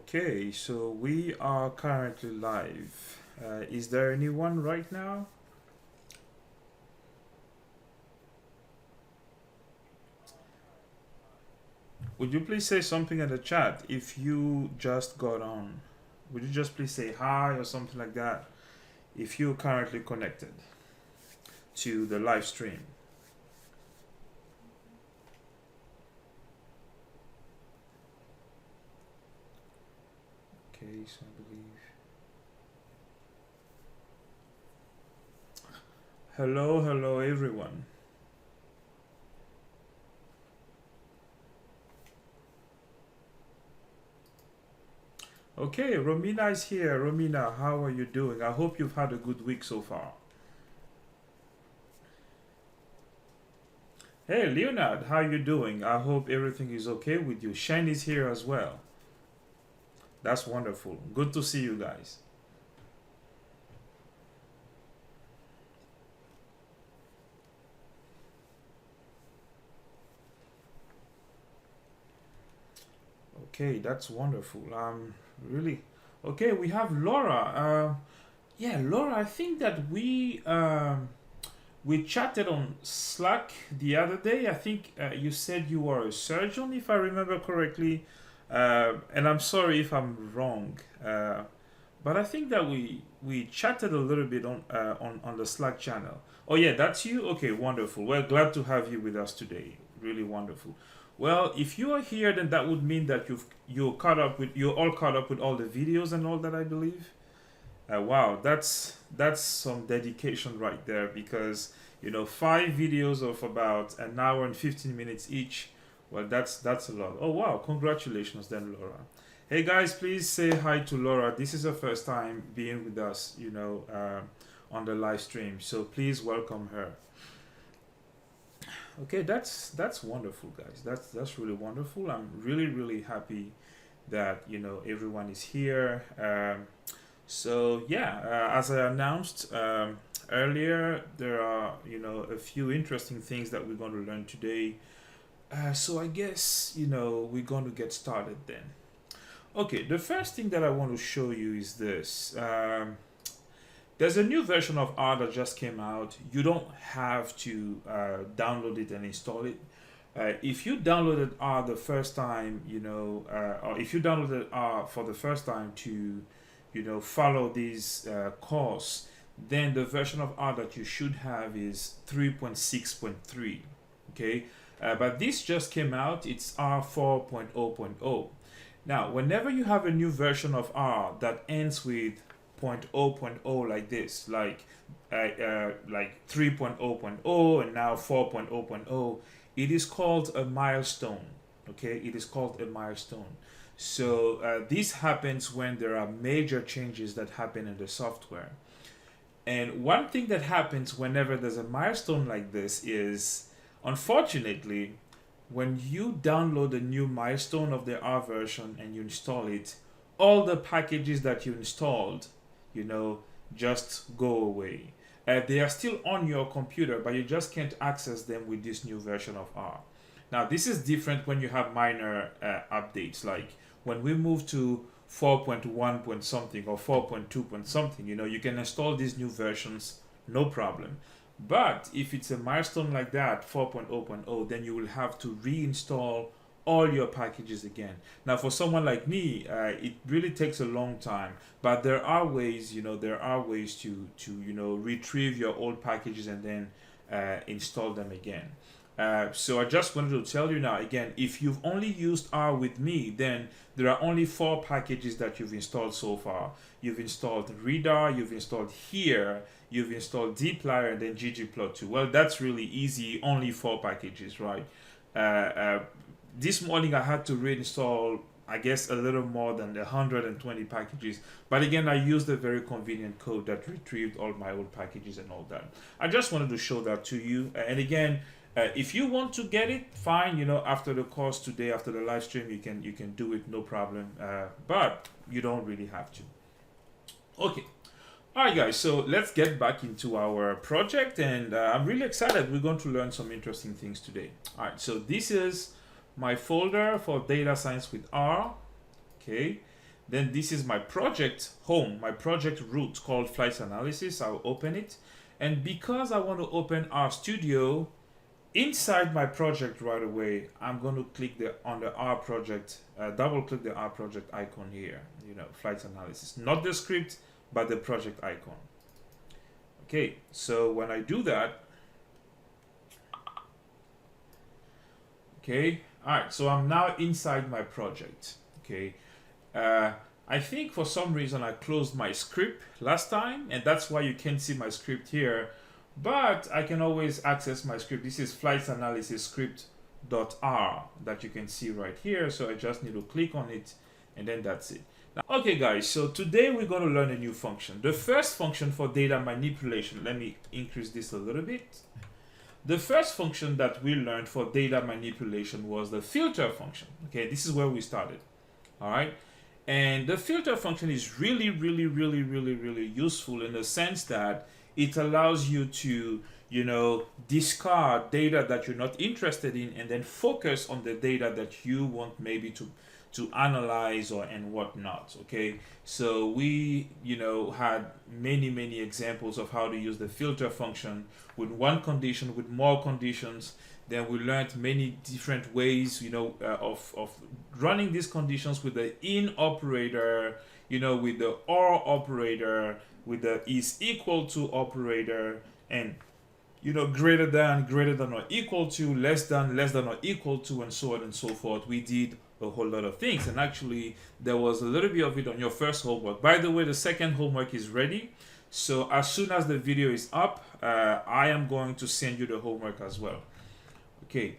Okay, so we are currently live. Is there anyone right now? Would you please say something in the chat if you just got on? Would you just please say hi or something like that if you're currently connected to the live stream? Okay, so I believe. Hello, hello everyone. Okay, Romina is here. Romina, how are you doing? I hope you've had a good week so far. Hey, Leonard, how you doing? I hope everything is okay with you. Shane is here as well. That's wonderful. Good to see you guys. Okay, that's wonderful. Really. Okay, we have Laura. Yeah, Laura. I think that we chatted on Slack the other day. I think you said you were a surgeon, if I remember correctly. And I'm sorry if I'm wrong. But I think that we chatted a little bit on the Slack channel. Oh yeah, that's you. Okay, wonderful. Well, glad to have you with us today. Really wonderful. Well, if you are here, then that would mean that you're all caught up with all the videos and all that, I believe. Wow, that's some dedication right there because 5 videos of about an hour and 15 minutes each. Well, that's a lot. Oh wow, congratulations then, Laura. Hey guys, please say hi to Laura. This is her first time being with us, on the live stream. So please welcome her. Okay, that's wonderful, guys. That's really wonderful. I'm really happy that everyone is here. So yeah, as I announced earlier, there are a few interesting things that we're going to learn today. So I guess we're going to get started then. Okay, the first thing that I want to show you is this. There's a new version of R that just came out. You don't have to download it and install it. If you downloaded R the first time, or if you downloaded R for the first time to, follow this course, then the version of R that you should have is 3.6.3. Okay, but this just came out. It's R 4.0.0. Now, whenever you have a new version of R that ends with 0.0.0 like this, like 3.0.0 and now 4.0.0, it is called a milestone. Okay, it is called a milestone. So this happens when there are major changes that happen in the software. And one thing that happens whenever there's a milestone like this is, unfortunately, when you download a new milestone of the R version and you install it, all the packages that you installed, just go away. They are still on your computer, but you just can't access them with this new version of R. Now, this is different when you have minor updates, like when we move to 4.1 point something or 4.2 point something, you can install these new versions, no problem. But if it's a milestone like that, 4.0.0, then you will have to reinstall all your packages again. Now, for someone like me, it really takes a long time. But there are ways, to retrieve your old packages and then install them again. So I just wanted to tell you now again, if you've only used R with me, then there are only 4 packages that you've installed so far. You've installed Reorder, you've installed here, you've installed dplyr, and then ggplot2. Well, that's really easy, only 4 packages, right? This morning I had to reinstall, I guess, a little more than 120 packages. But again, I used a very convenient code that retrieved all my old packages and all that. I just wanted to show that to you. And again, if you want to get it, fine. After the course today, after the live stream, you can do it, no problem. But you don't really have to. Okay. All right, guys. So let's get back into our project, and I'm really excited. We're going to learn some interesting things today. All right. So this is my folder for data science with R. Okay. Then this is my project home, my project root called flights analysis. I'll open it. And because I want to open RStudio inside my project right away, I'm going to click on the R project, double click the R project icon here, flights analysis, not the script, but the project icon. Okay, so when I do that, okay, all right, so I'm now inside my project. Okay, I think for some reason I closed my script last time, and that's why you can't see my script here, but I can always access my script. This is flights analysis script.r that you can see right here. So I just need to click on it, and then that's it. Now, okay guys, so today we're going to learn a new function. The first function for data manipulation, let me increase this a little bit. The first function that we learned for data manipulation was the filter function. Okay, this is where we started. All right. And the filter function is really useful in the sense that it allows you to, discard data that you're not interested in and then focus on the data that you want maybe to analyze and whatnot. Okay, so we had many examples of how to use the filter function with one condition, with more conditions. Then we learned many different ways of running these conditions with the in operator, with the or operator, with the is equal to operator, and greater than or equal to, less than or equal to, and so on and so forth. We did a whole lot of things, and actually there was a little bit of it on your first homework. By the way, the second homework is ready, so as soon as the video is up, I am going to send you the homework as well. Okay,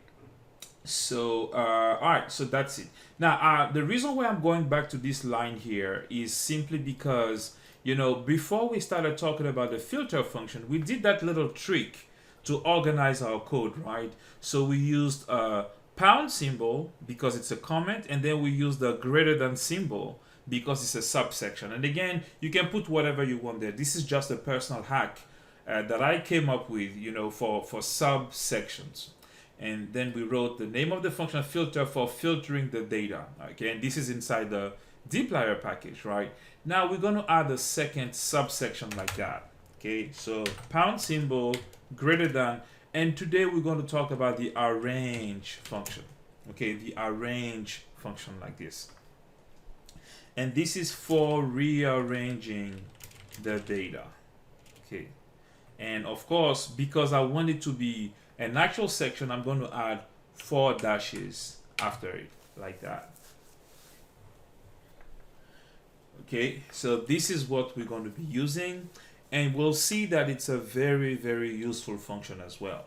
so all right, so that's it. Now the reason why I'm going back to this line here is simply because before we started talking about the filter function, we did that little trick to organize our code, right? So we used a pound symbol because it's a comment, and then we used the greater than symbol because it's a subsection. And again, you can put whatever you want there. This is just a personal hack that I came up with, for subsections. And then we wrote the name of the function filter for filtering the data. Okay, and this is inside the dplyr package, right? Now we're going to add a second subsection like that. Okay, so pound symbol, greater than, and today we're going to talk about the arrange function. Okay, the arrange function like this. And this is for rearranging the data. Okay, and of course, because I want it to be an actual section, I'm going to add 4 dashes after it, like that. Okay, so this is what we're going to be using, and we'll see that it's a very useful function as well.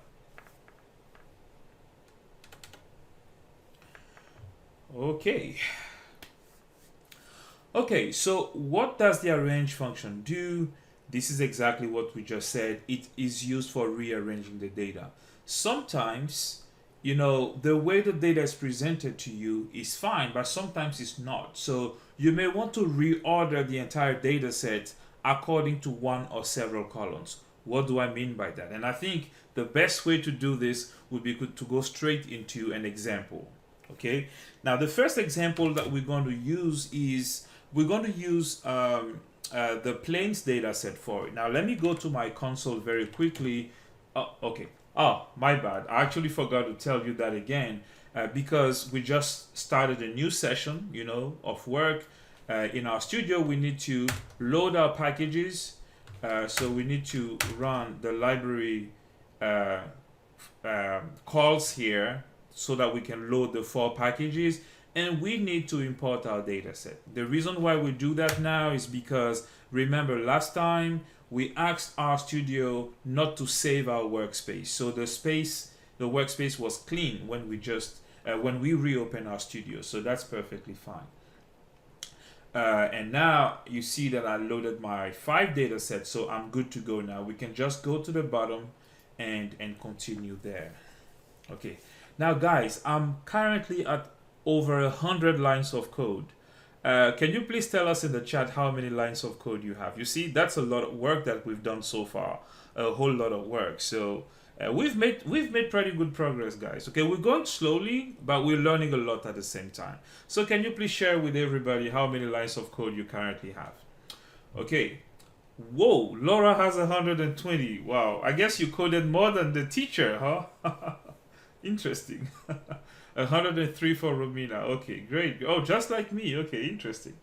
Okay, so what does the arrange function do? This is exactly what we just said. It is used for rearranging the data. Sometimes, the way the data is presented to you is fine, but sometimes it's not. So you may want to reorder the entire data set according to one or several columns. What do I mean by that? And I think the best way to do this would be to go straight into an example. Okay, now the first example that we're going to use is the planes data set for it. Now let me go to my console very quickly. Okay. Oh, my bad. I actually forgot to tell you that again because we just started a new session, of work. In RStudio, we need to load our packages. So we need to run the library calls here so that we can load the 4 packages. And we need to import our data set. The reason why we do that now is because, remember, last time we asked RStudio not to save our workspace. So the workspace was clean when we reopen RStudio. So that's perfectly fine. And now you see that I loaded my 5 data sets, so I'm good to go now. We can just go to the bottom and continue there. Okay. Now guys, I'm currently at over 100 lines of code. Can you please tell us in the chat how many lines of code you have? You see, that's a lot of work that we've done so far, a whole lot of work. So we've made pretty good progress, guys. Okay, we're going slowly, but we're learning a lot at the same time. So can you please share with everybody how many lines of code you currently have? Okay. Whoa, Laura has 120. Wow, I guess you coded more than the teacher, huh? Interesting. 103 for Romina. Okay, great. Oh, just like me. Okay, interesting.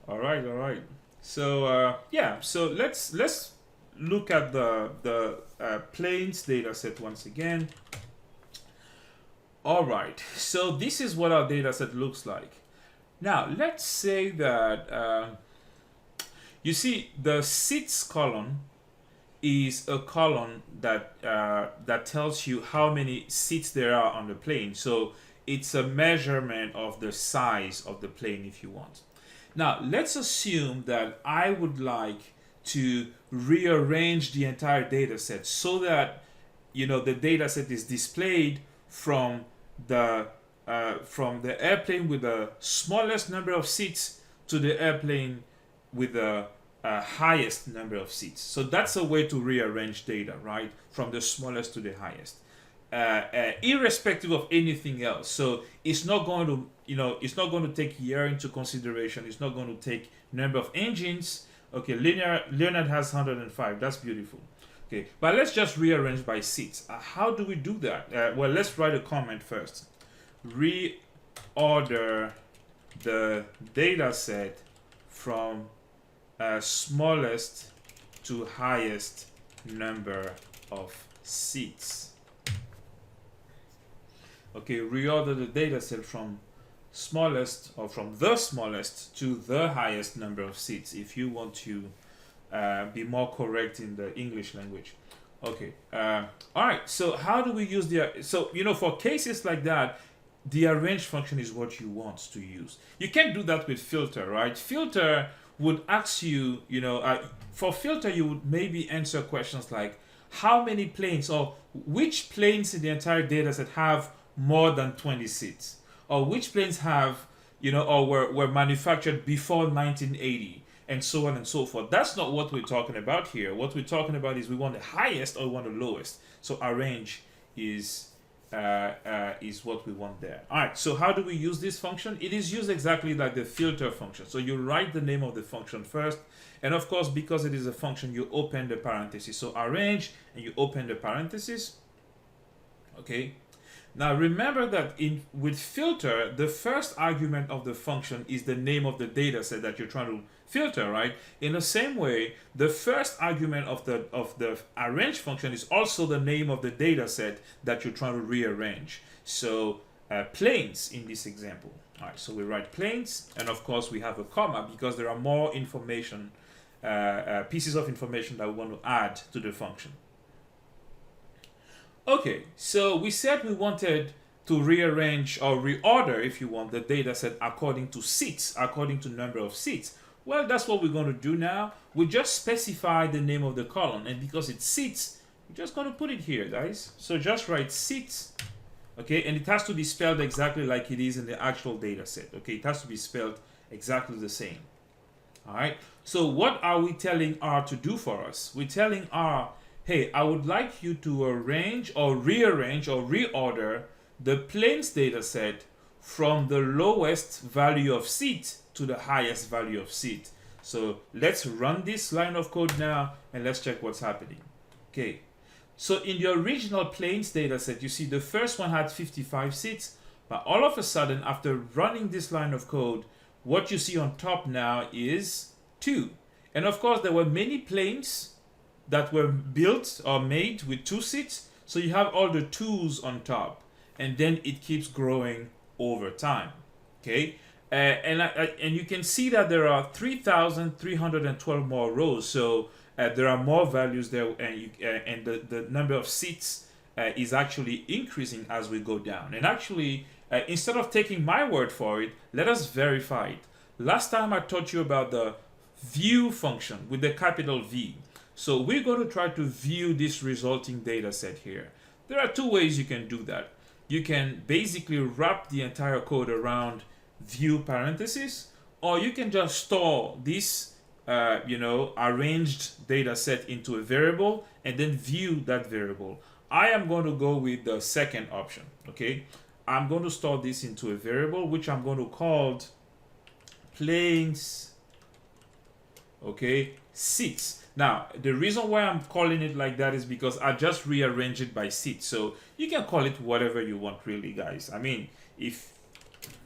All right, all right. So yeah, so let's look at the planes data set once again. All right, so this is what our data set looks like. Now let's say that you see the seats column is a column that that tells you how many seats there are on the plane. So it's a measurement of the size of the plane if you want. Now let's assume that I would like to rearrange the entire data set so that the data set is displayed from the airplane with the smallest number of seats to the airplane with the highest number of seats. So that's a way to rearrange data, right? From the smallest to the highest, irrespective of anything else. So it's not going to, it's not going to take year into consideration. It's not going to take number of engines. Okay, Leonard has 105. That's beautiful. Okay, but let's just rearrange by seats. How do we do that? Well, let's write a comment first. Reorder the data set from smallest to highest number of seats. Okay, reorder the data set from smallest or from the smallest to the highest number of seats if you want to be more correct in the English language. Okay, all right, so how do we use for cases like that, the arrange function is what you want to use. You can't do that with filter, right? Filter would ask you, for filter, you would maybe answer questions like how many planes or which planes in the entire data set have more than 20 seats, or which planes have, or were manufactured before 1980, and so on and so forth. That's not what we're talking about here. What we're talking about is we want the highest or we want the lowest. So arrange is what we want there. All right, so how do we use this function? It is used exactly like the filter function. So you write the name of the function first, and of course, because it is a function, you open the parenthesis. So arrange, and you open the parenthesis. Okay. Now remember that with filter, the first argument of the function is the name of the data set that you're trying to filter, right? In the same way, the first argument of the arrange function is also the name of the data set that you're trying to rearrange. So planes in this example. All right, so we write planes, and of course we have a comma because there are more information, pieces of information that we want to add to the function. Okay, so we said we wanted to rearrange or reorder, if you want, the data set according to seats, according to number of seats. Well, that's what we're going to do now. We just specify the name of the column, and because it's seats, we're just going to put it here, guys. So just write seats, okay, and it has to be spelled exactly like it is in the actual data set, okay? It has to be spelled exactly the same. All right, so what are we telling R to do for us? We're telling R, hey, I would like you to arrange or rearrange or reorder the planes data set from the lowest value of seat to the highest value of seat. So let's run this line of code now and let's check what's happening. Okay, so in the original planes data set, you see the first one had 55 seats, but all of a sudden, after running this line of code, what you see on top now is 2. And of course, there were many planes that were built or made with 2 seats, so you have all the 2s on top, and then it keeps growing over time. Okay, and you can see that there are 3,312 more rows, so there are more values there, and the number of seats is actually increasing as we go down. And actually, instead of taking my word for it, let us verify it. Last time I taught you about the view function with the capital V. So we're going to try to view this resulting data set here. There are 2 ways you can do that. You can basically wrap the entire code around view parentheses, or you can just store this arranged data set into a variable and then view that variable. I am going to go with the second option. Okay, I'm going to store this into a variable which I'm going to call planes, okay, seats. Now the reason why I'm calling it like that is because I just rearrange it by seat. So you can call it whatever you want, really, guys. I mean, if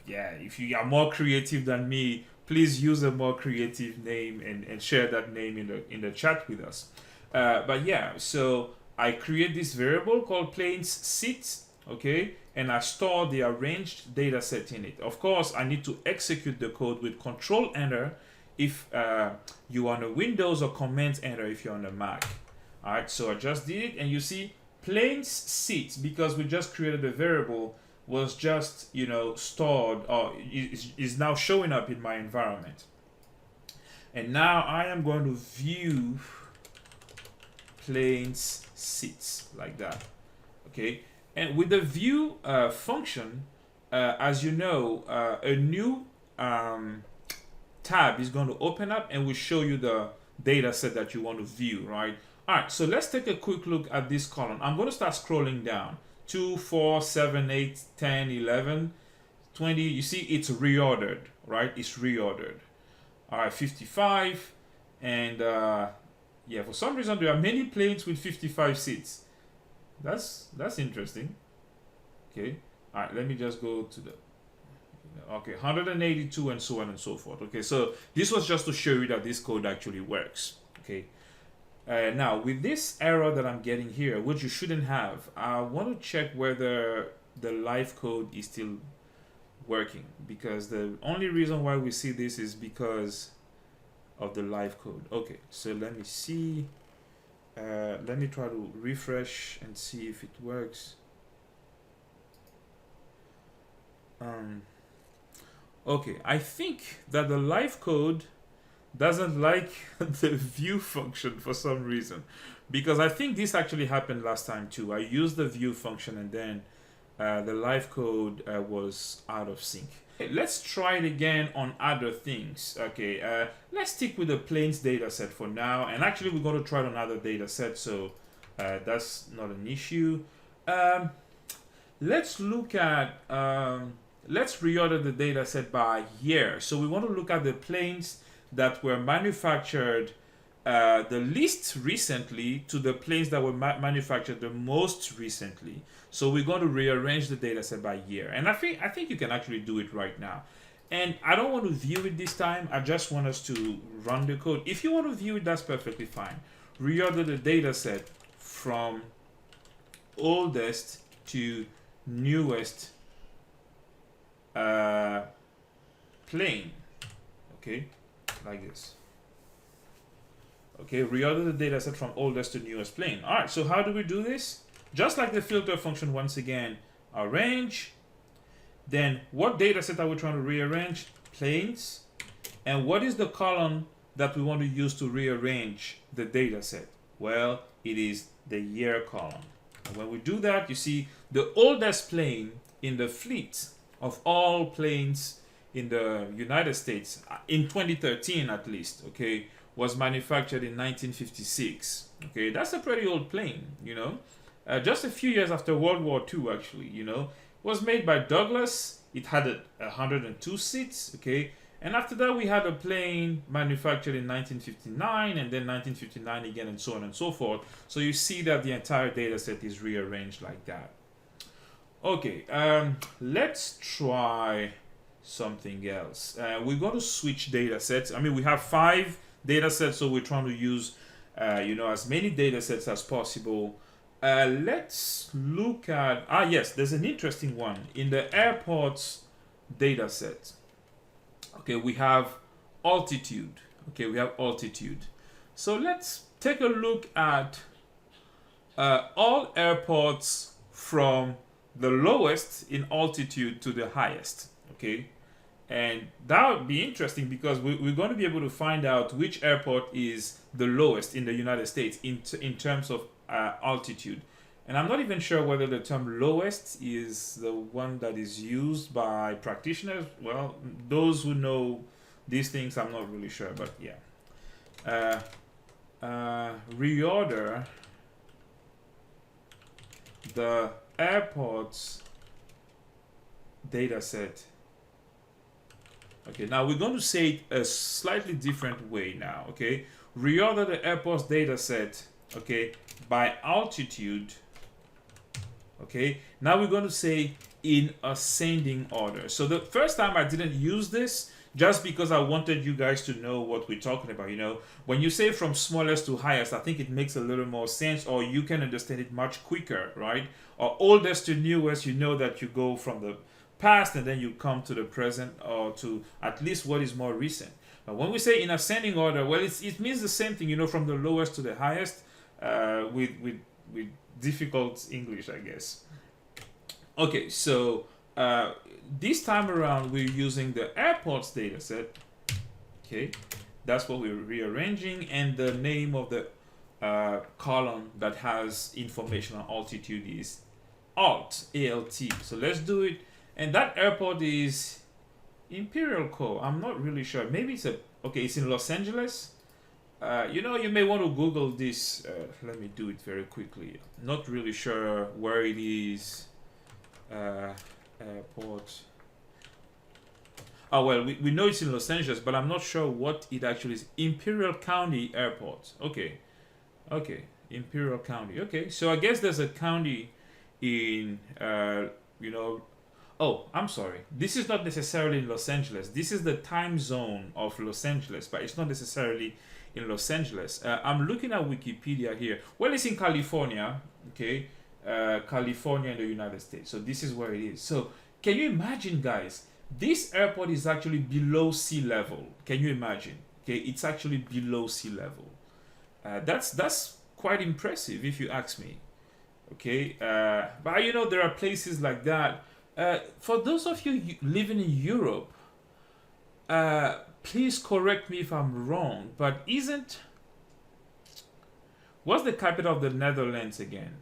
you are more creative than me, please use a more creative name and share that name in the chat with us. But yeah, so I create this variable called planes seats, okay, and I store the arranged data set in it. Of course, I need to execute the code with Control Enter if you're on a Windows, or Command Enter if you're on a Mac. All right, so I just did it, and you see planes seats, because we just created a variable, was just, you know, stored, or is now showing up in my environment. And now I am going to view planes seats like that. Okay, and with the view function, as you know, a new tab is going to open up and will show you the data set that you want to view, right? All right, so let's take a quick look at this column. I'm going to start scrolling down. 2, 4, 7, 8, 10, 11, 20. You see it's reordered, right? It's reordered. All right, 55. And yeah, for some reason there are many planes with 55 seats. That's interesting. Okay. All right, let me just go to the, okay, 182 and so on and so forth. Okay, so this was just to show you that this code actually works. Okay. Now, with this error that I'm getting here, which you shouldn't have, I want to check whether the live code is still working, because the only reason why we see this is because of the live code. Okay, so let me see. Let me try to refresh and see if it works. Okay, I think that the live code doesn't like the view function for some reason, because I think this actually happened last time too. I used the view function and then the live code was out of sync. Okay, let's try it again on other things. Okay, let's stick with the planes data set for now, and actually we're going to try another data set, so that's not an issue. Let's look at let's reorder the data set by year. So we want to look at the planes that were manufactured the least recently to the planes that were manufactured the most recently. So we're going to rearrange the data set by year, and I think you can actually do it right now. And I don't want to view it this time. I just want us to run the code. If you want to view it, that's perfectly fine. Reorder the data set from oldest to newest plane. Okay, like this. Okay, reorder the data set from oldest to newest plane. All right, so how do we do this? Just like the filter function, once again, arrange. Then what data set are we trying to rearrange? Planes. And what is the column that we want to use to rearrange the data set? Well, it is the year column. And when we do that, you see the oldest plane in the fleet of all planes in the United States, in 2013 at least, okay, was manufactured in 1956. Okay, that's a pretty old plane, you know. Just a few years after World War II, actually, you know. It was made by Douglas. It had 102 seats, okay. And after that, we had a plane manufactured in 1959, and then 1959 again, and so on and so forth. So you see that the entire data set is rearranged like that. Okay, let's try something else. We're going to switch data sets. I mean, we have 5 data sets, so we're trying to use you know, as many data sets as possible. Let's look at, yes, there's an interesting one in the airports data set. Okay, we have altitude. Okay, we have altitude. So let's take a look at all airports from the lowest in altitude to the highest. Okay, and that would be interesting because we're going to be able to find out which airport is the lowest in the United States in terms of altitude. And I'm not even sure whether the term lowest is the one that is used by practitioners. Well, those who know these things, I'm not really sure, but yeah. Reorder the airports data set. Okay, now we're going to say it a slightly different way now. Okay, reorder the airports data set, okay, by altitude. Okay, now we're going to say in ascending order. So the first time I didn't use this just because I wanted you guys to know what we're talking about. You know, when you say from smallest to highest, I think it makes a little more sense, or you can understand it much quicker, right? Or oldest to newest, you know that you go from the past and then you come to the present, or to at least what is more recent. But when we say in ascending order, well, it means the same thing, you know, from the lowest to the highest, with difficult English, I guess. Okay, so this time around we're using the airports dataset. Okay, that's what we're rearranging, and the name of the column that has information on altitude is alt, alt. So let's do it, and that airport is Imperial Co. I'm not really sure. Maybe it's it's in Los Angeles. You know, you may want to Google this. Let me do it very quickly. Not really sure where it is. Airport. Oh, well, we know it's in Los Angeles, but I'm not sure what it actually is. Imperial County Airport. Okay. Okay. Imperial County. Okay. So I guess there's a county in, oh, I'm sorry. This is not necessarily in Los Angeles. This is the time zone of Los Angeles, but it's not necessarily in Los Angeles. I'm looking at Wikipedia here. Well, it's in California, okay? California in the United States. So this is where it is. So can you imagine, guys? This airport is actually below sea level. Can you imagine? Okay, it's actually below sea level. That's quite impressive, if you ask me. Okay, but you know, there are places like that. For those of you living in Europe, please correct me if I'm wrong, but what's the capital of the Netherlands again?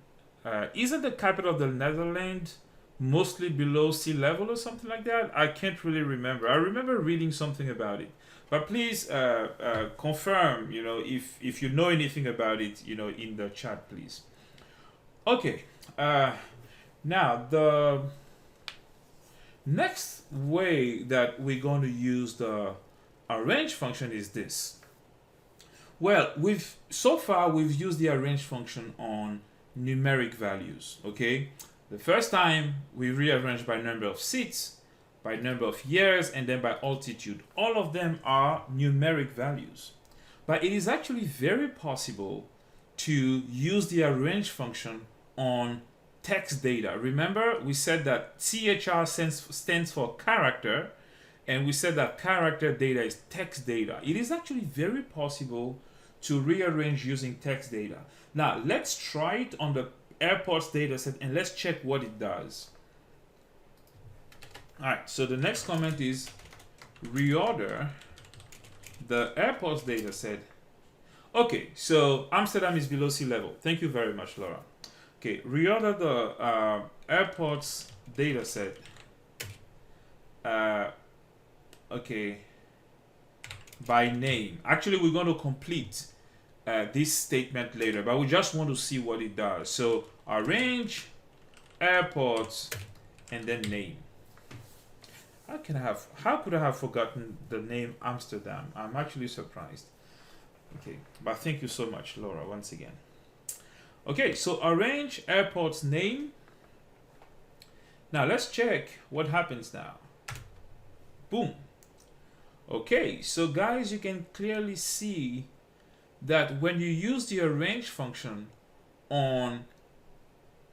Isn't the capital of the Netherlands mostly below sea level or something like that? I can't really remember. I remember reading something about it. But please confirm, you know, if you know anything about it, you know, in the chat, please. Okay. Now, the next way that we're going to use the arrange function is this. Well, so far we've used the arrange function on numeric values. Okay, the first time we rearranged by number of seats, by number of years, and then by altitude. All of them are numeric values, but it is actually very possible to use the arrange function on text data. Remember, we said that CHR stands for character, and we said that character data is text data. It is actually very possible to rearrange using text data. Now, let's try it on the airports dataset and let's check what it does. Alright, so the next comment is reorder the airports dataset. Okay, so Amsterdam is below sea level. Thank you very much, Laura. Okay, reorder the airports dataset. Okay, by name. Actually, we're going to complete this statement later, but we just want to see what it does. So arrange airports and then name. How could I have forgotten the name Amsterdam? I'm actually surprised. Okay, but thank you so much, Laura, once again. Okay, so arrange airports name. Now let's check what happens now. Boom. Okay, so guys, you can clearly see that when you use the arrange function on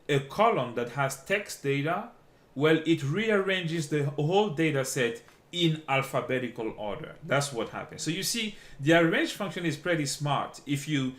a column that has text data, well, it rearranges the whole data set in alphabetical order. That's what happens. So you see, the arrange function is pretty smart. If you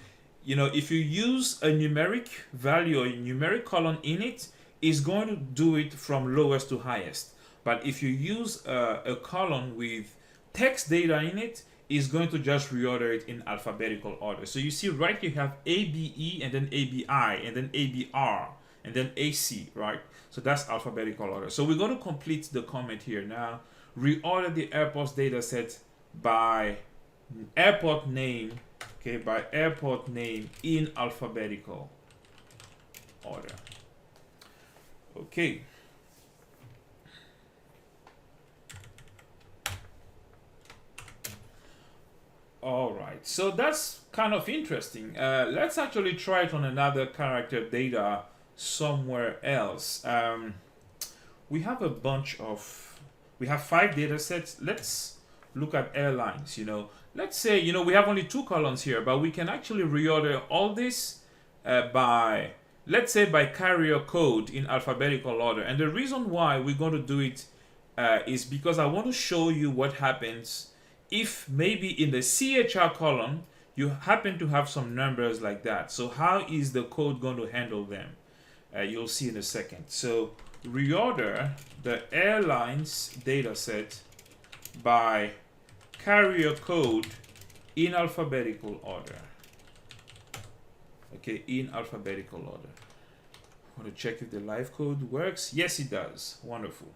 use a numeric value or a numeric column in it, it's going to do it from lowest to highest. But if you use a column with text data in it, is going to just reorder it in alphabetical order. So you see right here you have ABE and then ABI and then ABR and then AC, right? So that's alphabetical order. So we're going to complete the comment here now. Reorder the airports data set by airport name, okay, by airport name in alphabetical order. Okay. All right, so that's kind of interesting. Let's actually try it on another character data somewhere else. We have a bunch of, we have 5 data sets. Let's look at airlines. Let's say we have only 2 columns here, but we can actually reorder all this by, let's say, by carrier code in alphabetical order. And the reason why we're going to do it is because I want to show you what happens if maybe in the CHR column you happen to have some numbers like that. So how is the code going to handle them? You'll see in a second. So reorder the airlines dataset by carrier code in alphabetical order. Okay, in alphabetical order. I want to check if the live code works. Yes, it does. Wonderful.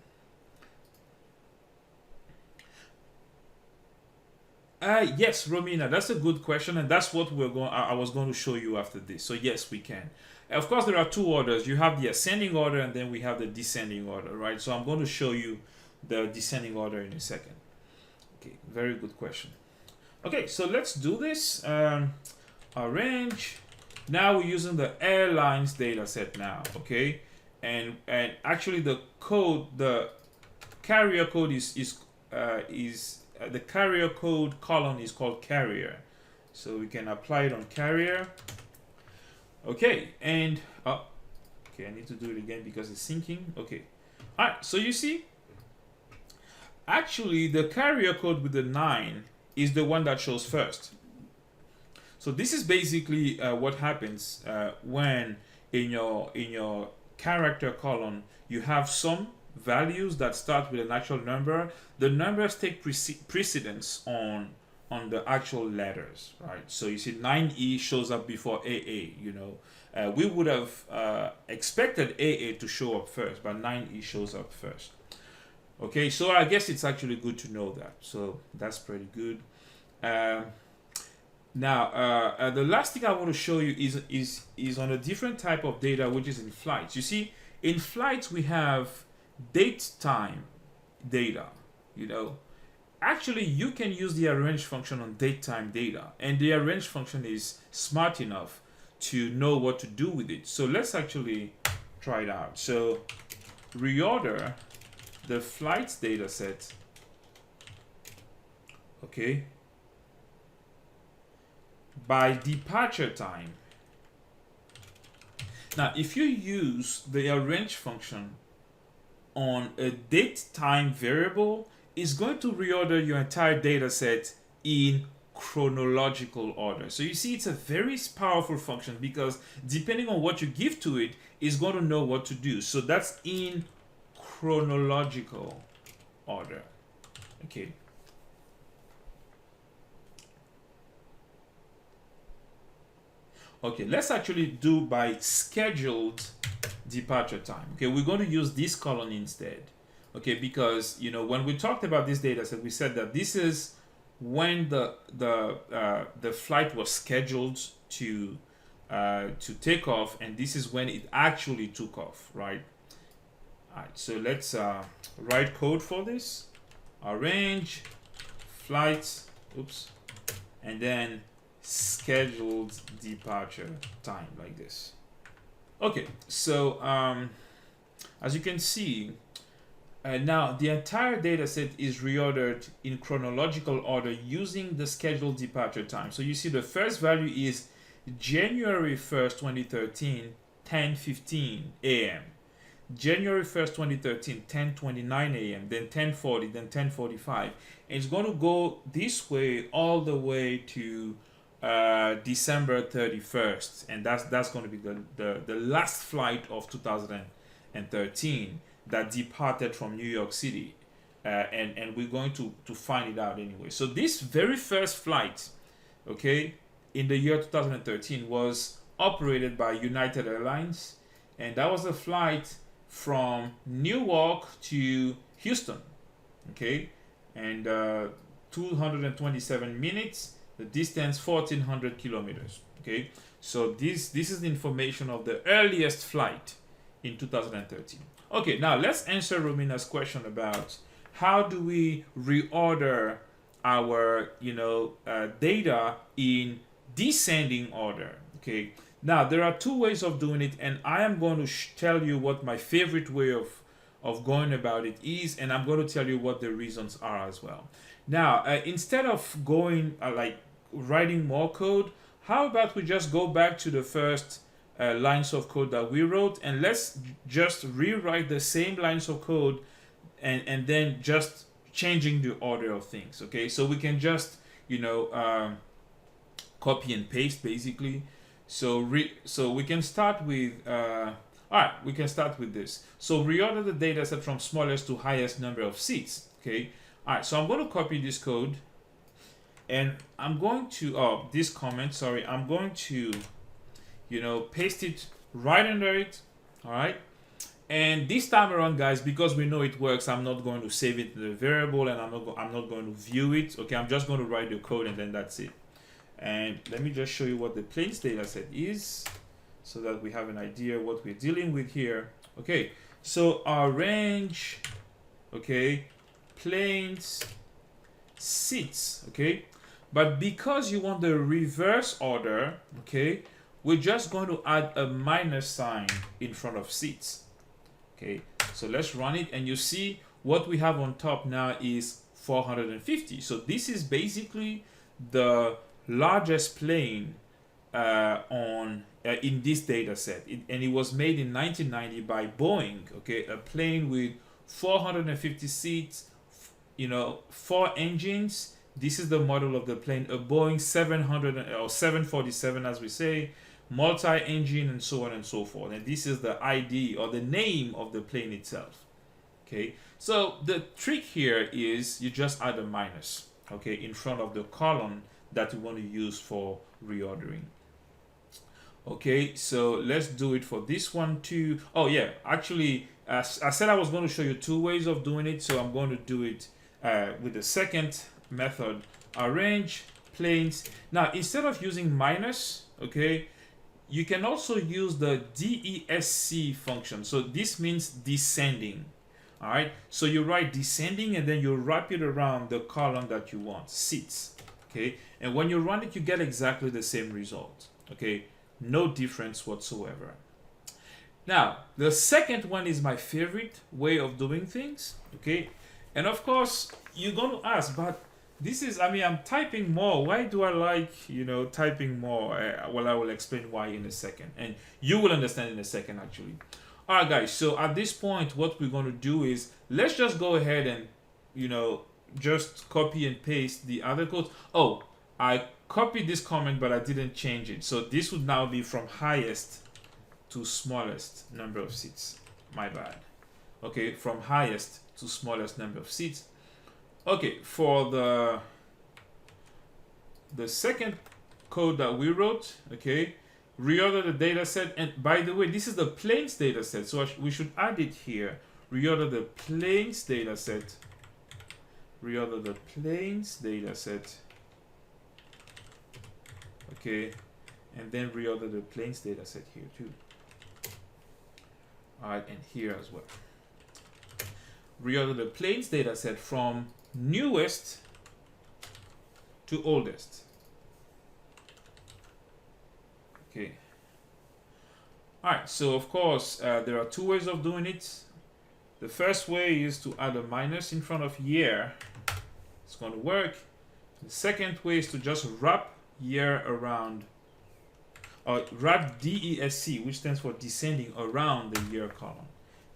Yes, Romina, that's a good question, and that's what I was going to show you after this. So yes, we can. Of course, there are 2 orders. You have the ascending order, and then we have the descending order, right? So I'm going to show you the descending order in a second. Okay, very good question. Okay, so let's do this. Arrange. Now we're using the airlines data set now, okay? And actually the code, the carrier code is the carrier code column is called carrier, so we can apply it on carrier. Okay, and okay, I need to do it again because it's syncing. Okay, all right, so you see actually the carrier code with the 9 is the one that shows first. So this is basically what happens when in your character column you have some values that start with an actual number. The numbers take precedence on the actual letters, right? So you see 9E shows up before AA. We would have expected AA to show up first, but 9E shows up first. Okay, so I guess it's actually good to know that. So that's pretty good. Now, the last thing I want to show you is on a different type of data, which is in flights. You see, in flights we have date time data. Actually you can use the arrange function on date time data, and the arrange function is smart enough to know what to do with it. So let's actually try it out. So reorder the flights data set, okay, by departure time. Now if you use the arrange function on a date time variable, is going to reorder your entire data set in chronological order. So you see, it's a very powerful function because depending on what you give to it, it's going to know what to do. So that's in chronological order. Okay. Okay, let's actually do by scheduled departure time. Okay, we're going to use this column instead. Okay, because when we talked about this data set, we said that this is when the flight was scheduled to take off, and this is when it actually took off, right? All right, so let's write code for this. Arrange flights, oops, and then scheduled departure time, like this. Okay, so as you can see, now the entire data set is reordered in chronological order using the scheduled departure time. So you see the first value is January 1st, 2013, 10:15 a.m. January 1st, 2013, 10:29 a.m., then 10:40, then 10:45. And it's going to go this way all the way to December 31st, and that's going to be the last flight of 2013 that departed from New York City, and we're going to find it out anyway. So this very first flight, okay, in the year 2013 was operated by United Airlines, and that was a flight from Newark to Houston, okay, and 227 minutes. The distance 1,400 kilometers. Okay, so this is the information of the earliest flight in 2013. Okay, now let's answer Romina's question about how do we reorder our data in descending order. Okay, now there are two ways of doing it, and I am going to tell you what my favorite way of going about it is, and I'm going to tell you what the reasons are as well. Now, instead of going like writing more code, how about we just go back to the first lines of code that we wrote, and let's just rewrite the same lines of code, and then just changing the order of things. Okay, so we can just copy and paste basically. So we can start with all right, we can start with this. So reorder the data set from smallest to highest number of seats. Okay, all right, so I'm going to copy this code, and I'm going to this comment, sorry, I'm going to paste it right under it. All right, and this time around, guys, because we know it works, I'm not going to save it in the variable, and I'm not going to view it. Okay, I'm just going to write the code, and then that's it. And let me just show you what the plains data set is, so that we have an idea what we're dealing with here. Okay, so our range, okay, plains seats, okay, but because you want the reverse order, okay, we're just going to add a minus sign in front of seats. Okay, so let's run it, and you see what we have on top now is 450. So this is basically the largest plane in this data set, and it was made in 1990 by Boeing. Okay, a plane with 450 seats, 4 engines. This is the model of the plane, a Boeing 700 or 747 as we say, multi-engine, and so on and so forth. And this is the ID or the name of the plane itself. Okay, so the trick here is you just add a minus, okay, in front of the column that we want to use for reordering. Okay, so let's do it for this one too. Oh yeah, actually, as I said, I was going to show you two ways of doing it, so I'm going to do it with the second method, arrange plains. Now, instead of using minus, okay, you can also use the DESC function. So this means descending. All right, so you write descending, and then you wrap it around the column that you want, seats. Okay, and when you run it, you get exactly the same result. Okay, no difference whatsoever. Now, the second one is my favorite way of doing things. Okay, and of course, you're going to ask, but this is, I'm typing more. Why do I like, typing more? Well, I will explain why in a second, and you will understand in a second, actually. All right, guys, so at this point, what we're going to do is, let's just go ahead and, just copy and paste the other code. Oh, I copied this comment, but I didn't change it. So this would now be from highest to smallest number of seats. My bad. Okay, from highest to smallest number of seats. Okay, for the second code that we wrote, okay, reorder the data set. And by the way, this is the plains data set, so we should add it here. Reorder the plains data set. Reorder the plains data set. Okay, and then reorder the plains data set here too. All right, and here as well. Reorder the plains data set from newest to oldest. Okay. All right, so of course, there are two ways of doing it. The first way is to add a minus in front of year. It's going to work. The second way is to just wrap year around, or wrap DESC, which stands for descending, around the year column,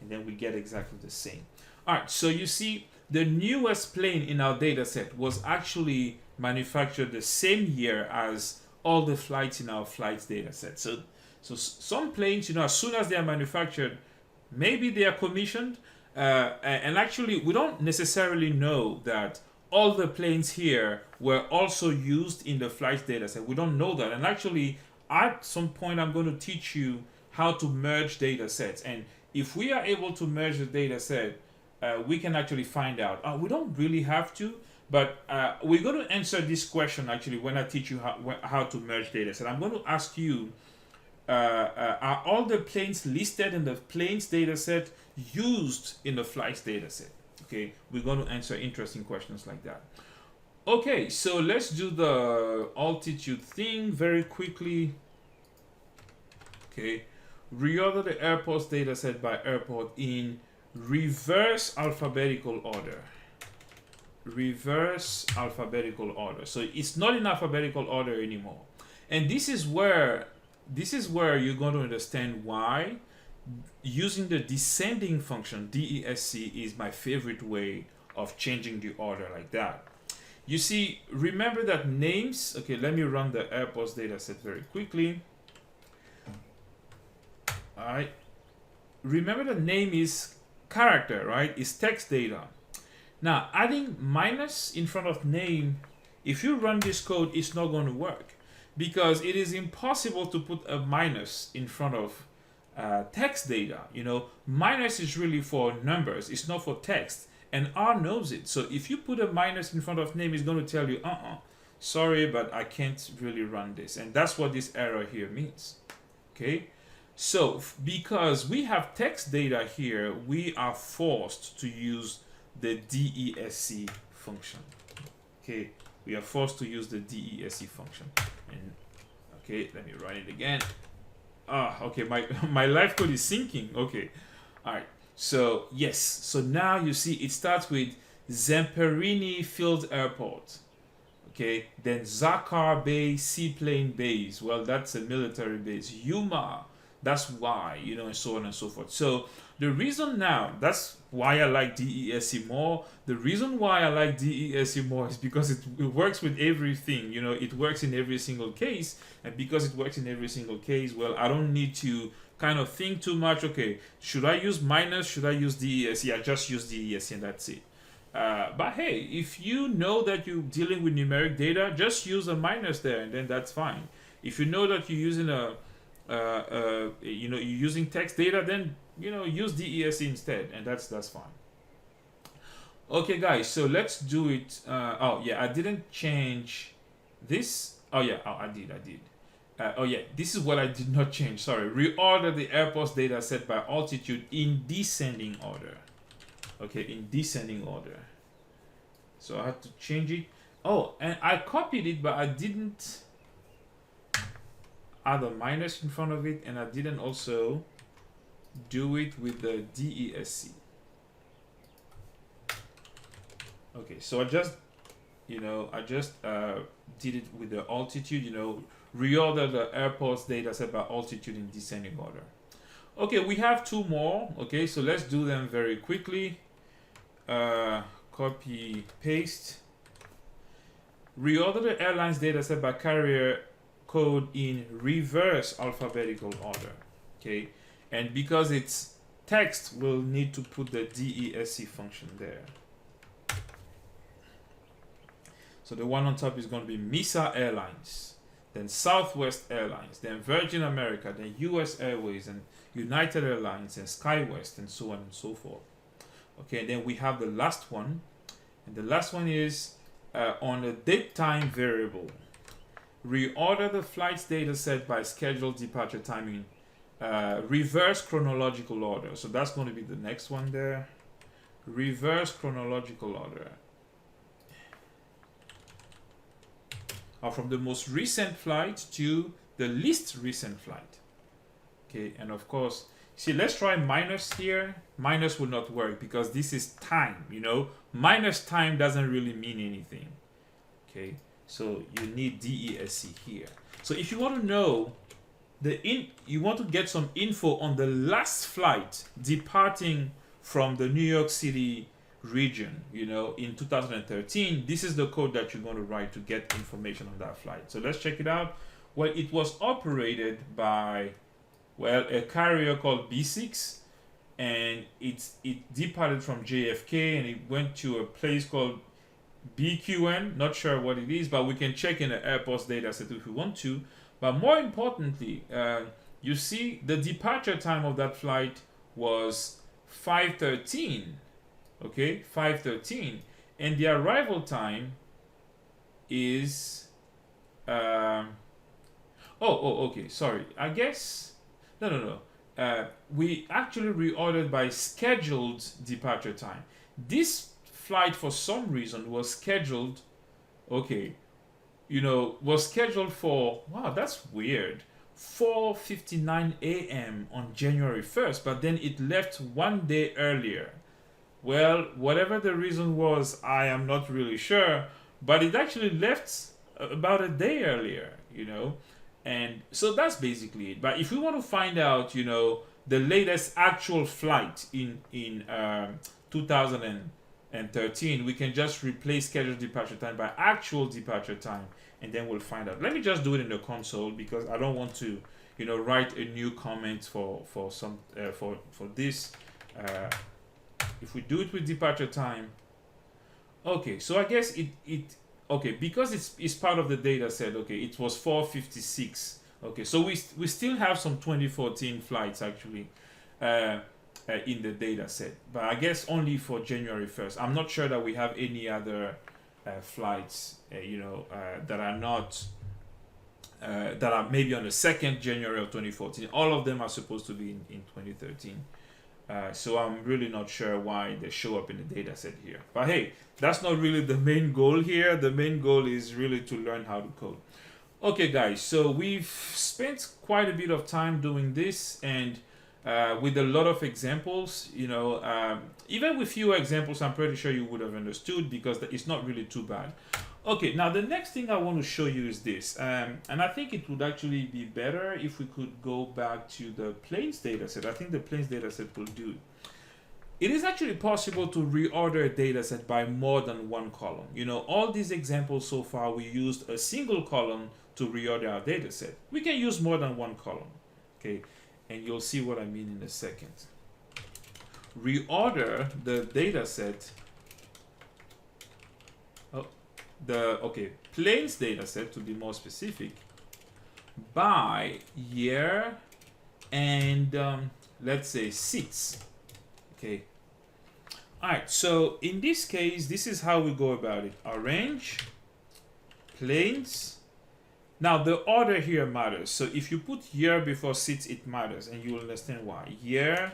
and then we get exactly the same. All right, so you see, the newest plane in our data set was actually manufactured the same year as all the flights in our flights data set. So some planes, as soon as they are manufactured, maybe they are commissioned, and actually we don't necessarily know that all the planes here were also used in the flights data set. We don't know that, and actually at some point I'm going to teach you how to merge data sets, and if we are able to merge the data set, we can actually find out. We don't really have to, but we're going to answer this question actually when I teach you how to merge data set. I'm going to ask you, are all the planes listed in the planes data set used in the flights data set? Okay, we're going to answer interesting questions like that. Okay, so let's do the altitude thing very quickly. Okay, reorder the airports data set by airport in reverse alphabetical order. Reverse alphabetical order. So it's not in alphabetical order anymore. And this is where you're going to understand why using the descending function DESC is my favorite way of changing the order like that. You see, remember that names, okay, let me run the airports data set very quickly. All right. Remember the name is character, right? It's text data. Now, adding minus in front of name, if you run this code, it's not going to work because it is impossible to put a minus in front of text data. You know, minus is really for numbers. It's not for text. And R knows it. So if you put a minus in front of name, it's going to tell you, sorry, but I can't really run this. And that's what this error here means. Okay. So because we have text data here, we are forced to use the DESC function. Okay, we are forced to use the DESC function. And okay, let me run it again. Okay, my live code is syncing. Okay, all right. So yes, so now you see it starts with Zamperini Field Airport. Okay, then Zakar Bay Seaplane Base. Well, that's a military base. Yuma, that's why, you know, and so on and so forth. So the reason now, that's why I like DESC more. The reason why I like DESC more is because it works with everything. You know, it works in every single case. And because it works in every single case, well, I don't need to kind of think too much. Okay, should I use minus? Should I use DESC? I just use DESC and that's it. But hey, if you know that you're dealing with numeric data, just use a minus there and then that's fine. If you know that you're using you're using text data, then use DESC instead, and that's fine. Okay, guys, so let's do it. Oh yeah, I didn't change this. Oh yeah, I did. Oh yeah, this is what I did not change. Sorry, reorder the airports data set by altitude in descending order. Okay, in descending order. So I had to change it. Oh, and I copied it, but I didn't add a minus in front of it, and I didn't also do it with the DESC. Okay, so I just did it with the altitude, reorder the airports data set by altitude in descending order. Okay, we have two more. Okay, so let's do them very quickly. Copy, paste. Reorder the airlines data set by carrier code in reverse alphabetical order. Okay, and because it's text, we'll need to put the DESC function there. So the one on top is going to be Misa Airlines, then Southwest Airlines, then Virgin America, then US Airways, and United Airlines, and SkyWest, and so on and so forth. Okay, and then we have the last one, and the last one is on the date time variable. Reorder the flights data set by scheduled departure timing, reverse chronological order. So that's going to be the next one there. Reverse chronological order. From the most recent flight to the least recent flight. Okay, and of course, see, let's try minus here. Minus will not work because this is time, Minus time doesn't really mean anything. Okay, so you need DESC here. So if you want to know you want to get some info on the last flight departing from the New York City region, in 2013, this is the code that you're going to write to get information on that flight. So let's check it out. Well, it was operated by, a carrier called B6, and it departed from JFK and it went to a place called BQN. Not sure what it is, but we can check in the airports data set if we want to. But more importantly, you see the departure time of that flight was 5:13. Okay, 5:13, and the arrival time is Okay. Sorry. I guess. No, no, no. We actually reordered by scheduled departure time. This flight, for some reason, was scheduled. Okay, was scheduled for. Wow, that's weird. 4:59 a.m. on January 1st, but then it left one day earlier. Well, whatever the reason was, I am not really sure, but it actually left about a day earlier. And so that's basically it. But if we want to find out, the latest actual flight in 2013, we can just replace scheduled departure time by actual departure time, and then we'll find out. Let me just do it in the console because I don't want to, write a new comment for some for this. Uh, if we do it with departure time, okay. So I guess it okay, because it's part of the data set. Okay, it was 4:56. Okay, so we still have some 2014 flights actually in the data set, but I guess only for January 1st. I'm not sure that we have any other flights that are not that are maybe on the 2nd January of 2014. All of them are supposed to be in 2013. So I'm really not sure why they show up in the data set here. But hey, that's not really the main goal here. The main goal is really to learn how to code. Okay, guys, so we've spent quite a bit of time doing this, and with a lot of examples, even with fewer examples, I'm pretty sure you would have understood because it's not really too bad. Okay, now the next thing I want to show you is this, and I think it would actually be better if we could go back to the planes dataset. I think the planes dataset will do. It is actually possible to reorder a dataset by more than one column. All these examples so far, we used a single column to reorder our dataset. We can use more than one column, okay? And you'll see what I mean in a second. Reorder the dataset. Planes dataset, to be more specific, by year and let's say seats. Okay. All right. So in this case, this is how we go about it. Arrange planes. Now the order here matters. So if you put year before seats, it matters, and you will understand why. Year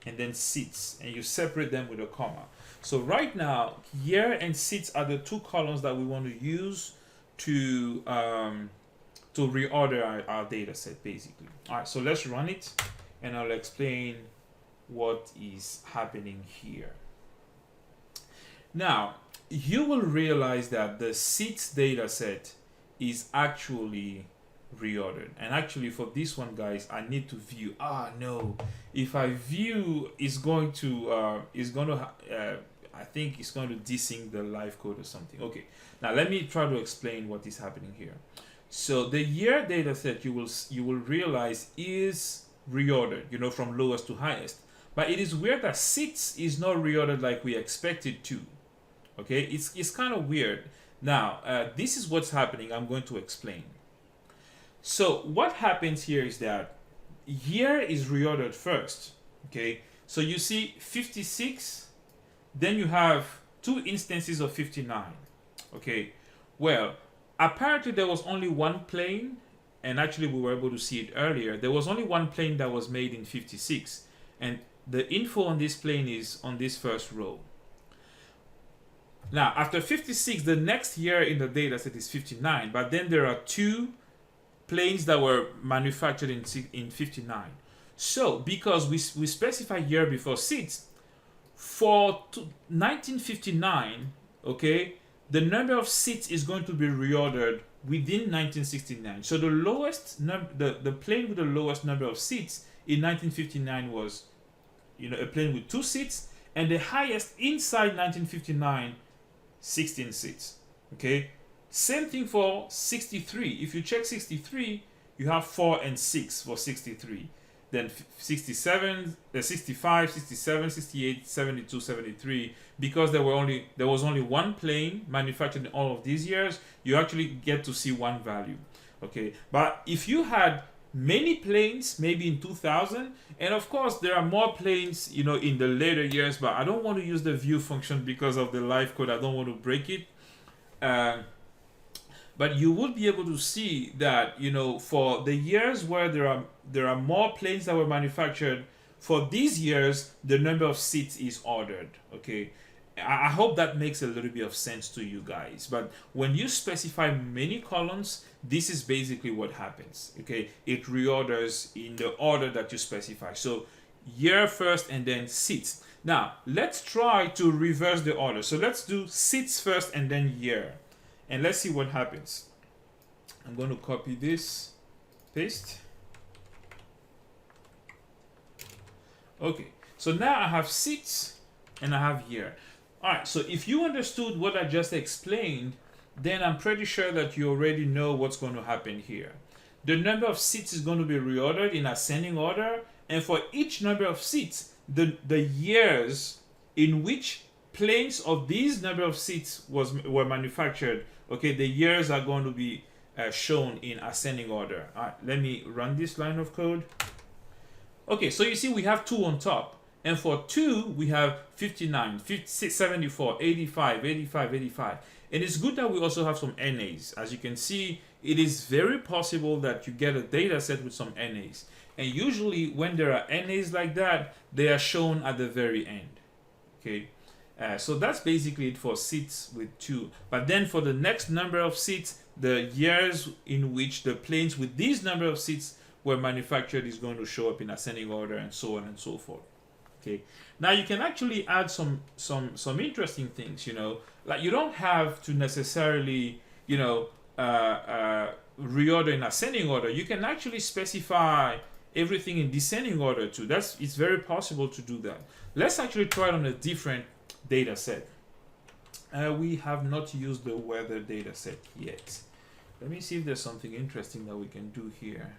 and then seats, and you separate them with a comma. So right now, year and seats are the two columns that we want to use to reorder our data set, basically. All right, so let's run it, and I'll explain what is happening here. Now, you will realize that the seats data set is actually reordered, and actually for this one, guys, I need to view. No, if I view, it's going to I think it's going to desync the live code or something. Okay, now let me try to explain what is happening here. So the year data set, you will realize, is reordered, from lowest to highest, but it is weird that seats is not reordered like we expected to. Okay, it's kind of weird. Now this is what's happening. I'm going to explain. So what happens here is that year is reordered first. Okay, so you see 56, then you have two instances of 59. Okay, well, apparently there was only one plane, and actually we were able to see it earlier. There was only one plane that was made in 56, and the info on this plane is on this first row. Now after 56, the next year in the data set is 59, but then there are two planes that were manufactured in 59. So because we specify year before seats, for 1959, okay, the number of seats is going to be reordered within 1969. So the lowest the plane with the lowest number of seats in 1959 was a plane with 2 seats, and the highest inside 1959, 16 seats. Okay, same thing for 63. If you check 63, you have 4 and 6 for 63. Then 67, 65, 67, 68, 72, 73. Because there was only one plane manufactured in all of these years, you actually get to see one value. Okay, but if you had many planes, maybe in 2000, and of course there are more planes, in the later years, but I don't want to use the view function because of the live code. I don't want to break it. But you would be able to see that, for the years where there are more planes that were manufactured, for these years the number of seats is ordered. Okay, I hope that makes a little bit of sense to you guys. But when you specify many columns, this is basically what happens. Okay, it reorders in the order that you specify. So year first and then seats. Now let's try to reverse the order. So let's do seats first and then year, and let's see what happens. I'm going to copy this, paste. Okay, so now I have seats and I have year. All right, so if you understood what I just explained, then I'm pretty sure that you already know what's going to happen here. The number of seats is going to be reordered in ascending order, and for each number of seats, the years in which planes of these number of seats were manufactured, okay, the years are going to be shown in ascending order. All right, let me run this line of code. Okay, so you see we have 2 on top. And for 2, we have 59, 74, 85, 85, 85. And it's good that we also have some NAs. As you can see, it is very possible that you get a data set with some NAs. And usually when there are NAs like that, they are shown at the very end. Okay, so that's basically it for seats with 2. But then for the next number of seats, the years in which the planes with these number of seats were manufactured is going to show up in ascending order, and so on and so forth. Okay, now you can actually add some interesting things. Like you don't have to necessarily reorder in ascending order. You can actually specify everything in descending order too. It's very possible to do that. Let's actually try it on a different data set. We have not used the weather data set yet. Let me see if there's something interesting that we can do here.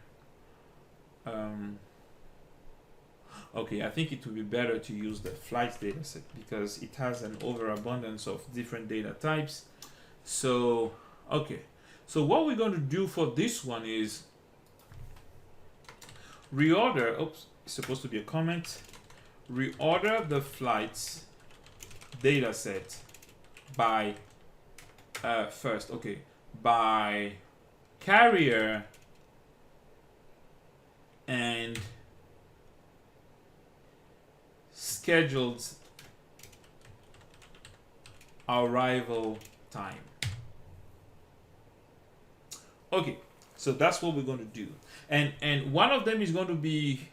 Okay, I think it would be better to use the flights dataset because it has an overabundance of different data types. So, okay. So what we're going to do for this one is reorder, oops, it's supposed to be a comment. Reorder the flights dataset by, first, okay, by carrier and scheduled arrival time. Okay, so that's what we're going to do. And one of them is going to be,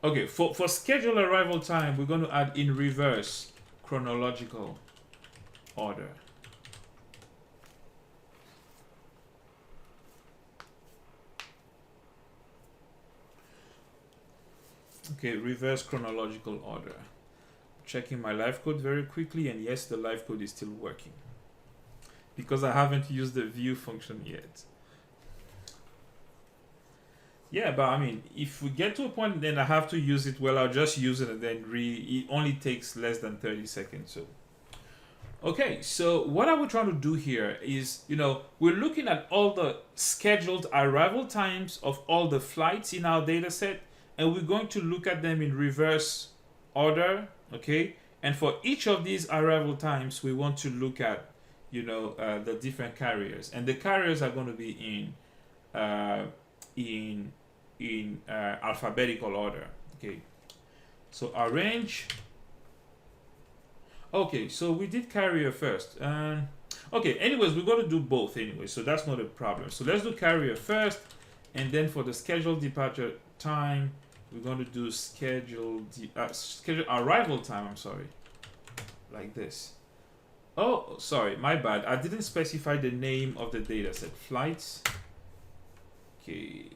okay, for scheduled arrival time, we're going to add in reverse chronological order. Okay, reverse chronological order. Checking my live code very quickly, and yes, the live code is still working because I haven't used the view function yet. Yeah, but I mean, if we get to a point then I have to use it, well, I'll just use it and then it only takes less than 30 seconds. So okay, so what are we trying to do here is, we're looking at all the scheduled arrival times of all the flights in our data set, and we're going to look at them in reverse order, okay? And for each of these arrival times, we want to look at, the different carriers, and the carriers are going to be in alphabetical order, okay? So arrange. Okay, so we did carrier first. Okay, anyways, we're going to do both anyway, so that's not a problem. So let's do carrier first, and then for the scheduled departure time, we're going to do scheduled arrival time, I'm sorry, like this. Oh, sorry, my bad. I didn't specify the name of the dataset. Flights. Okay.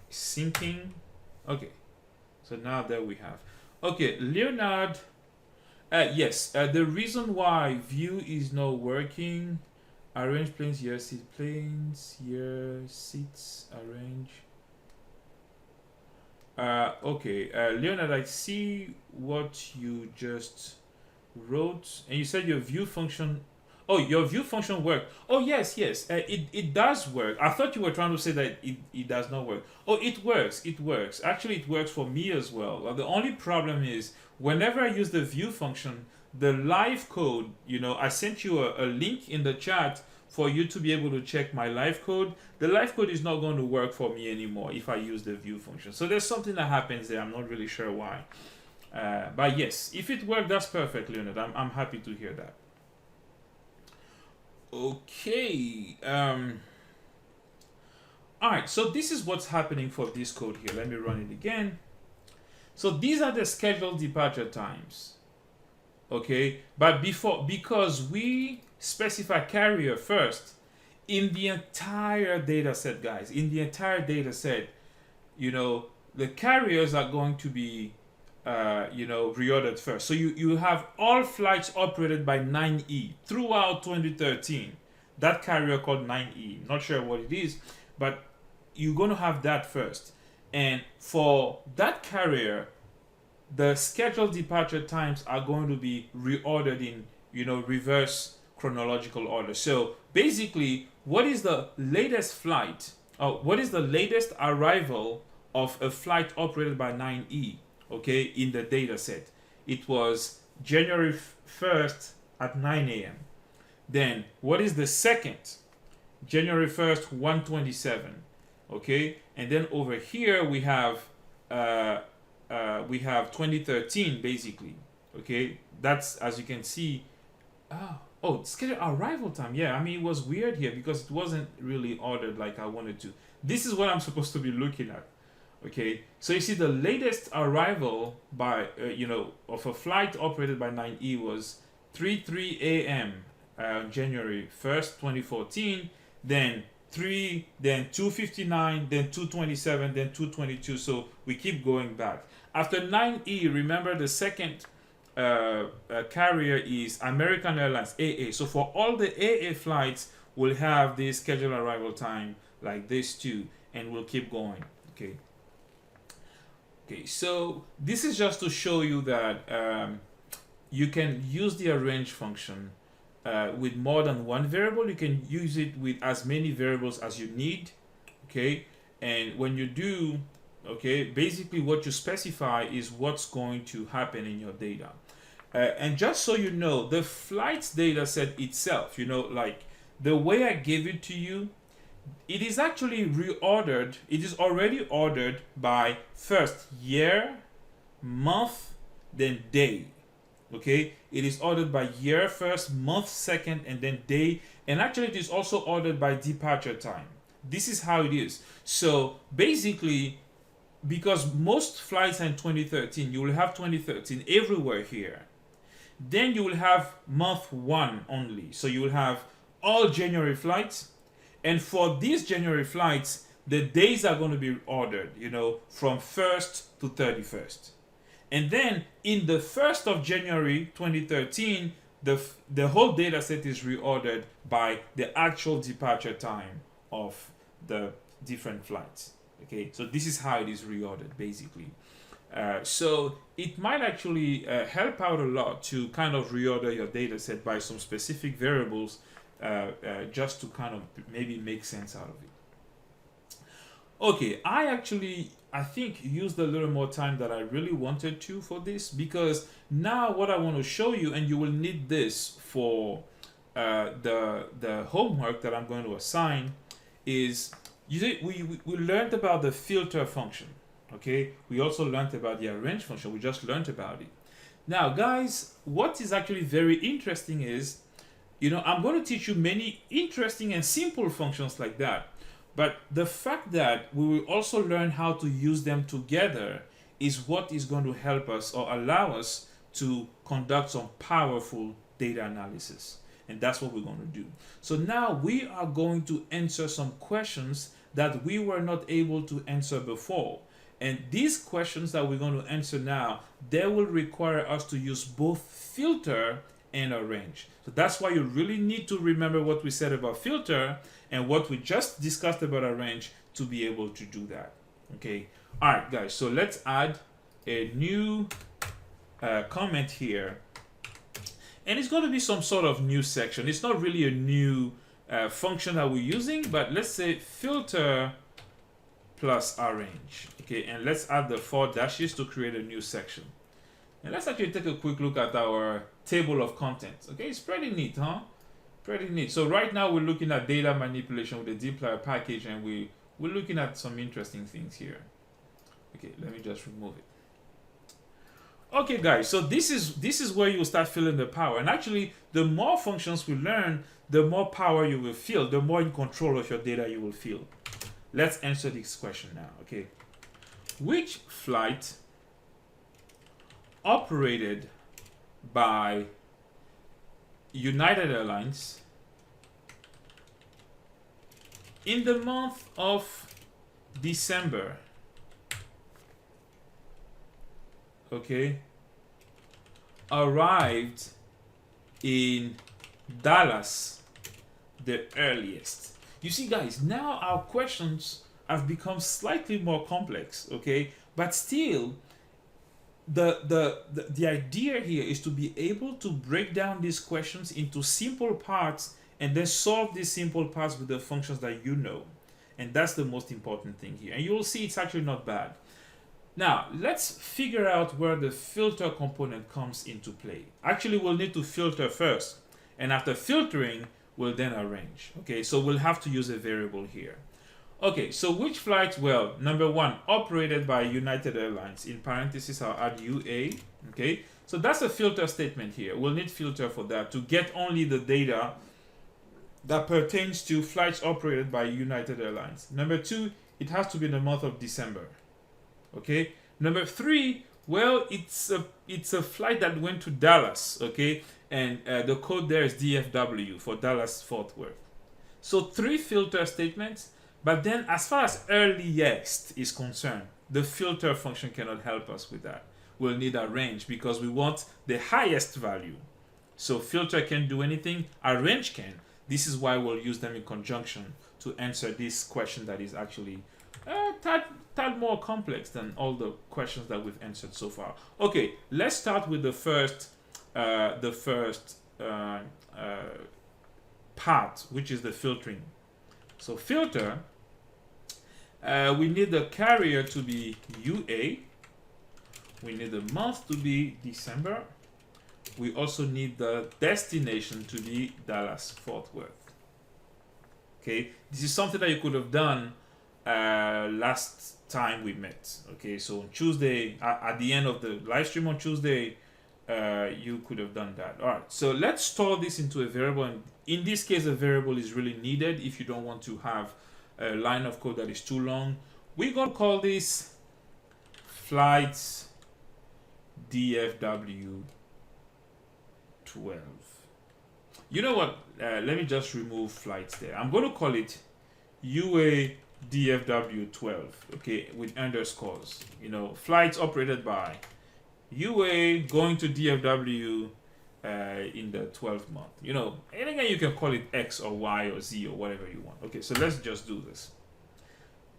Syncing. Okay. So now there we have. Okay, Leonard. Yes, the reason why view is not working. Arrange planes, year seat planes, year seats, arrange. Okay, Leonard, I see what you just wrote, and you said your view function. Oh, your view function worked. Oh, yes, it does work. I thought you were trying to say that it does not work. Oh, it works. Actually, it works for me as well. The only problem is whenever I use the view function, the live code, I sent you a link in the chat for you to be able to check my live code, the live code is not going to work for me anymore if I use the view function. So there's something that happens there. I'm not really sure why. But yes, if it worked, that's perfect, Leonard. I'm happy to hear that. Okay. All right, so this is what's happening for this code here. Let me run it again. So these are the scheduled departure times. Okay, but because we specify carrier first, in the entire data set, guys, in the entire data set, the carriers are going to be reordered first. So you have all flights operated by 9E throughout 2013. That carrier called 9E. Not sure what it is, but you're going to have that first. And for that carrier, the scheduled departure times are going to be reordered in, reverse chronological order. So basically, what is the latest flight, or what is the latest arrival of a flight operated by 9E, okay, in the data set? It was January 1st at 9 a.m. Then, what is the second? January 1st, 1:27. Okay, and then over here we have 2013 basically. Okay, that's, as you can see. Scheduled arrival time. Yeah, I mean, it was weird here because it wasn't really ordered like I wanted to. This is what I'm supposed to be looking at. Okay, so you see the latest arrival by of a flight operated by 9E was 3:03 a.m. January 1st, 2014. Then 2:59, then 2:27, then 2:22. So we keep going back. After 9E, remember the second carrier is American Airlines, AA. So for all the AA flights, we'll have this scheduled arrival time like this too, and we'll keep going. Okay. Okay, so this is just to show you that you can use the arrange function with more than one variable. You can use it with as many variables as you need. Okay, and when you do, okay, basically what you specify is what's going to happen in your data. And just so you know, the flights data set itself, like the way I gave it to you, it is actually reordered. It is already ordered by first year, month, then day. Okay, it is ordered by year first, month second, and then day. And actually it is also ordered by departure time. This is how it is. So basically, because most flights are in 2013, you will have 2013 everywhere here. Then you will have month 1 only. So you will have all January flights. And for these January flights, the days are going to be ordered, from 1st to 31st. And then in the 1st of January 2013, the whole data set is reordered by the actual departure time of the different flights. Okay, so this is how it is reordered basically. So it might actually help out a lot to kind of reorder your data set by some specific variables just to kind of maybe make sense out of it. Okay, I think used a little more time than I really wanted to for this, because now what I want to show you, and you will need this for the homework that I'm going to assign, is we learned about the filter function. Okay, we also learned about the arrange function. We just learned about it. Now guys, what is actually very interesting is, I'm going to teach you many interesting and simple functions like that. But the fact that we will also learn how to use them together is what is going to help us or allow us to conduct some powerful data analysis. And that's what we're going to do. So now we are going to answer some questions that we were not able to answer before. And these questions that we're going to answer now, they will require us to use both filter and arrange. So that's why you really need to remember what we said about filter and what we just discussed about arrange to be able to do that. Okay. All right, guys. So let's add a new comment here. And it's going to be some sort of new section. It's not really a new function that we're using, but let's say filter plus arrange. Okay, and let's add the 4 dashes to create a new section. And let's actually take a quick look at our table of contents. Okay, it's pretty neat, huh? Pretty neat. So right now we're looking at data manipulation with the dplyr package, and we're looking at some interesting things here. Okay, let me just remove it. Okay, guys, so this is where you start feeling the power. And actually, the more functions we learn, the more power you will feel, the more in control of your data you will feel. Let's answer this question now. Okay, which flight operated by United Airlines in the month of December, okay, arrived in Dallas the earliest? You see, guys, now our questions have become slightly more complex, okay, but still the idea here is to be able to break down these questions into simple parts and then solve these simple parts with the functions that you know. And that's the most important thing here. And you'll see it's actually not bad. Now, let's figure out where the filter component comes into play. Actually, we'll need to filter first. And after filtering, we'll then arrange. Okay, so we'll have to use a variable here. Okay, so which flights? Well, number one, operated by United Airlines. In parentheses, I'll add UA. Okay, so that's a filter statement here. We'll need filter for that to get only the data that pertains to flights operated by United Airlines. Number two, it has to be in the month of December. Okay. Number three, well, it's a flight that went to Dallas. Okay, and the code there is DFW for Dallas Fort Worth. So three filter statements. But then, as far as earliest is concerned, the filter function cannot help us with that. We'll need a range because we want the highest value. So filter can't do anything, arrange can. This is why we'll use them in conjunction to answer this question that is actually tad more complex than all the questions that we've answered so far. Okay, let's start with the first part, which is the filtering. So filter, we need the carrier to be UA. We need the month to be December. We also need the destination to be Dallas Fort Worth. Okay, this is something that you could have done last time we met. Okay, so on Tuesday, at the end of the live stream on Tuesday, you could have done that. All right, so let's store this into a variable. And in this case, a variable is really needed if you don't want to have a line of code that is too long. We're going to call this flights DFW 12. You know what? Let me just remove flights there. I'm going to call it UA DFW 12, okay, with underscores. You know, flights operated by UA going to DFW in the 12th month. You know, and again, you can call it X or Y or Z or whatever you want. Okay, so let's just do this.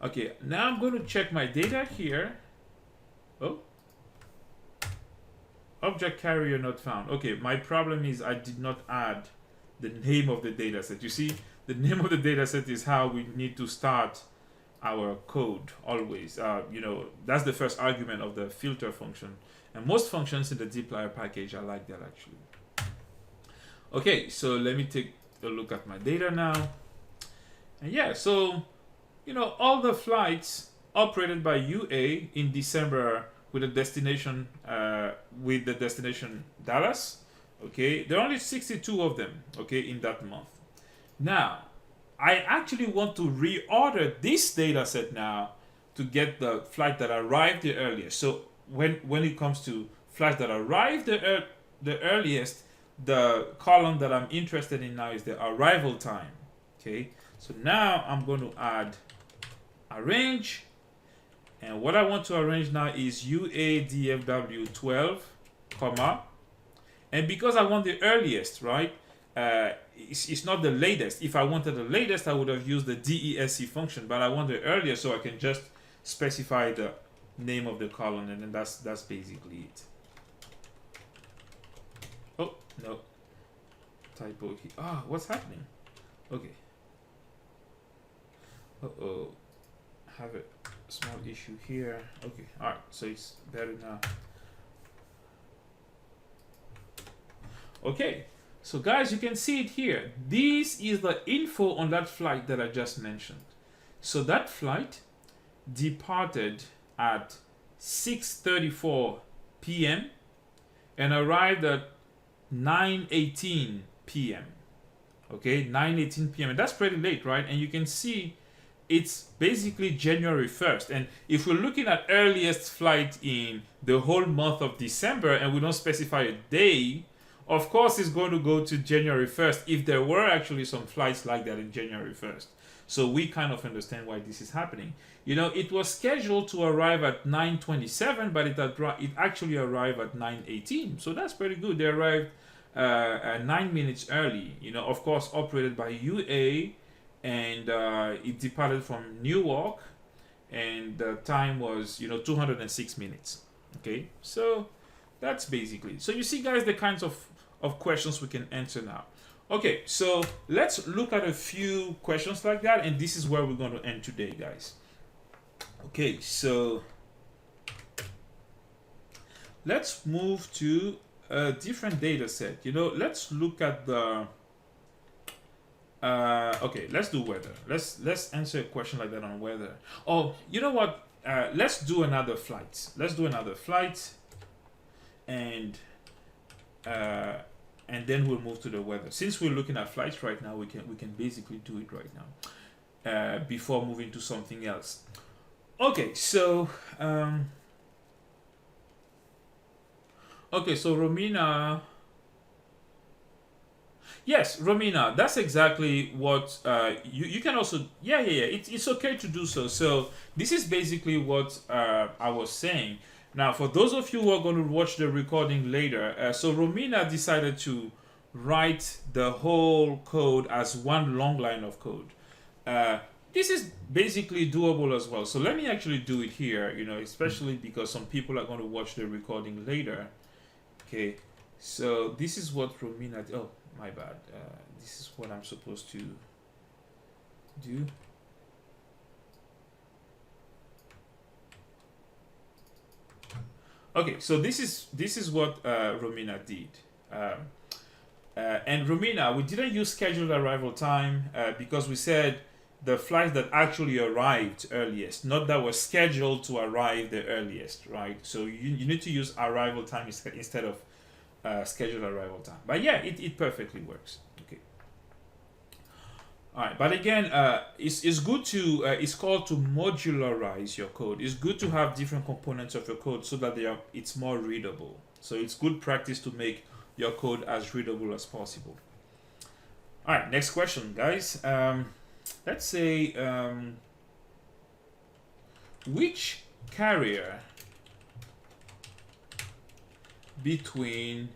Okay, now I'm going to check my data here. Oh, object carrier not found. Okay, my problem is I did not add the name of the data set. You see, the name of the data set is how we need to start our code always. You know, that's the first argument of the filter function. And most functions in the dplyr package are like that actually. Okay, so let me take a look at my data now. And yeah, so, you know, all the flights operated by UA in December with the destination Dallas. Okay, there are only 62 of them, okay, in that month. Now, I actually want to reorder this data set now to get the flight that arrived the earliest. So when it comes to flights that arrived the earliest, the column that I'm interested in now is the arrival time. Okay, so now I'm going to add arrange, and what I want to arrange now is UADFW 12, comma, and because I want the earliest, right? It's not the latest. If I wanted the latest, I would have used the DESC function, but I want the earliest, so I can just specify the name of the column, and then that's basically it. Oh no, typo here. Ah, what's happening? Okay. Uh-oh, have a small issue here. Okay, all right, so it's better now. Okay, So guys, you can see it here. This is the info on that flight that I just mentioned. So that flight departed at 6:34 p.m. and arrived at 9:18 p.m. Okay, 9:18 p.m. and that's pretty late, right? And you can see it's basically January 1st. And if we're looking at earliest flight in the whole month of December and we don't specify a day, of course it's going to go to January 1st if there were actually some flights like that in January 1st. So we kind of understand why this is happening. You know, it was scheduled to arrive at 9:27, but it actually arrived at 9:18. So that's pretty good. They arrived 9 minutes early. You know, of course, operated by UA, and it departed from Newark, and the time was 206 minutes. Okay, so that's basically. So you see, guys, the kinds of questions we can answer now. Okay, so let's look at a few questions like that, and this is where we're going to end today, guys. Okay, so let's move to a different data set. Let's look at the okay, let's do weather. Let's answer a question like that on weather. Oh, you know what? Let's do another flight. Let's do another flight, and then we'll move to the weather. Since we're looking at flights right now, we can basically do it right now before moving to something else. Okay, so Romina. Yes, Romina, that's exactly what you can also. Yeah. It's okay to do so. So this is basically what I was saying. Now, for those of you who are going to watch the recording later, so Romina decided to write the whole code as one long line of code. This is basically doable as well. So let me actually do it here, especially because some people are going to watch the recording later. Okay, so this is what Romina. Oh, my bad. This is what I'm supposed to do. Okay, so this is what Romina did. And Romina, we didn't use scheduled arrival time because we said the flights that actually arrived earliest, not that were scheduled to arrive the earliest, right? So you need to use arrival time instead of scheduled arrival time. But yeah, it perfectly works. Okay. All right, but again, it's good to it's called to modularize your code. It's good to have different components of your code so that it's more readable. So it's good practice to make your code as readable as possible. All right, next question, guys. Let's say which carrier between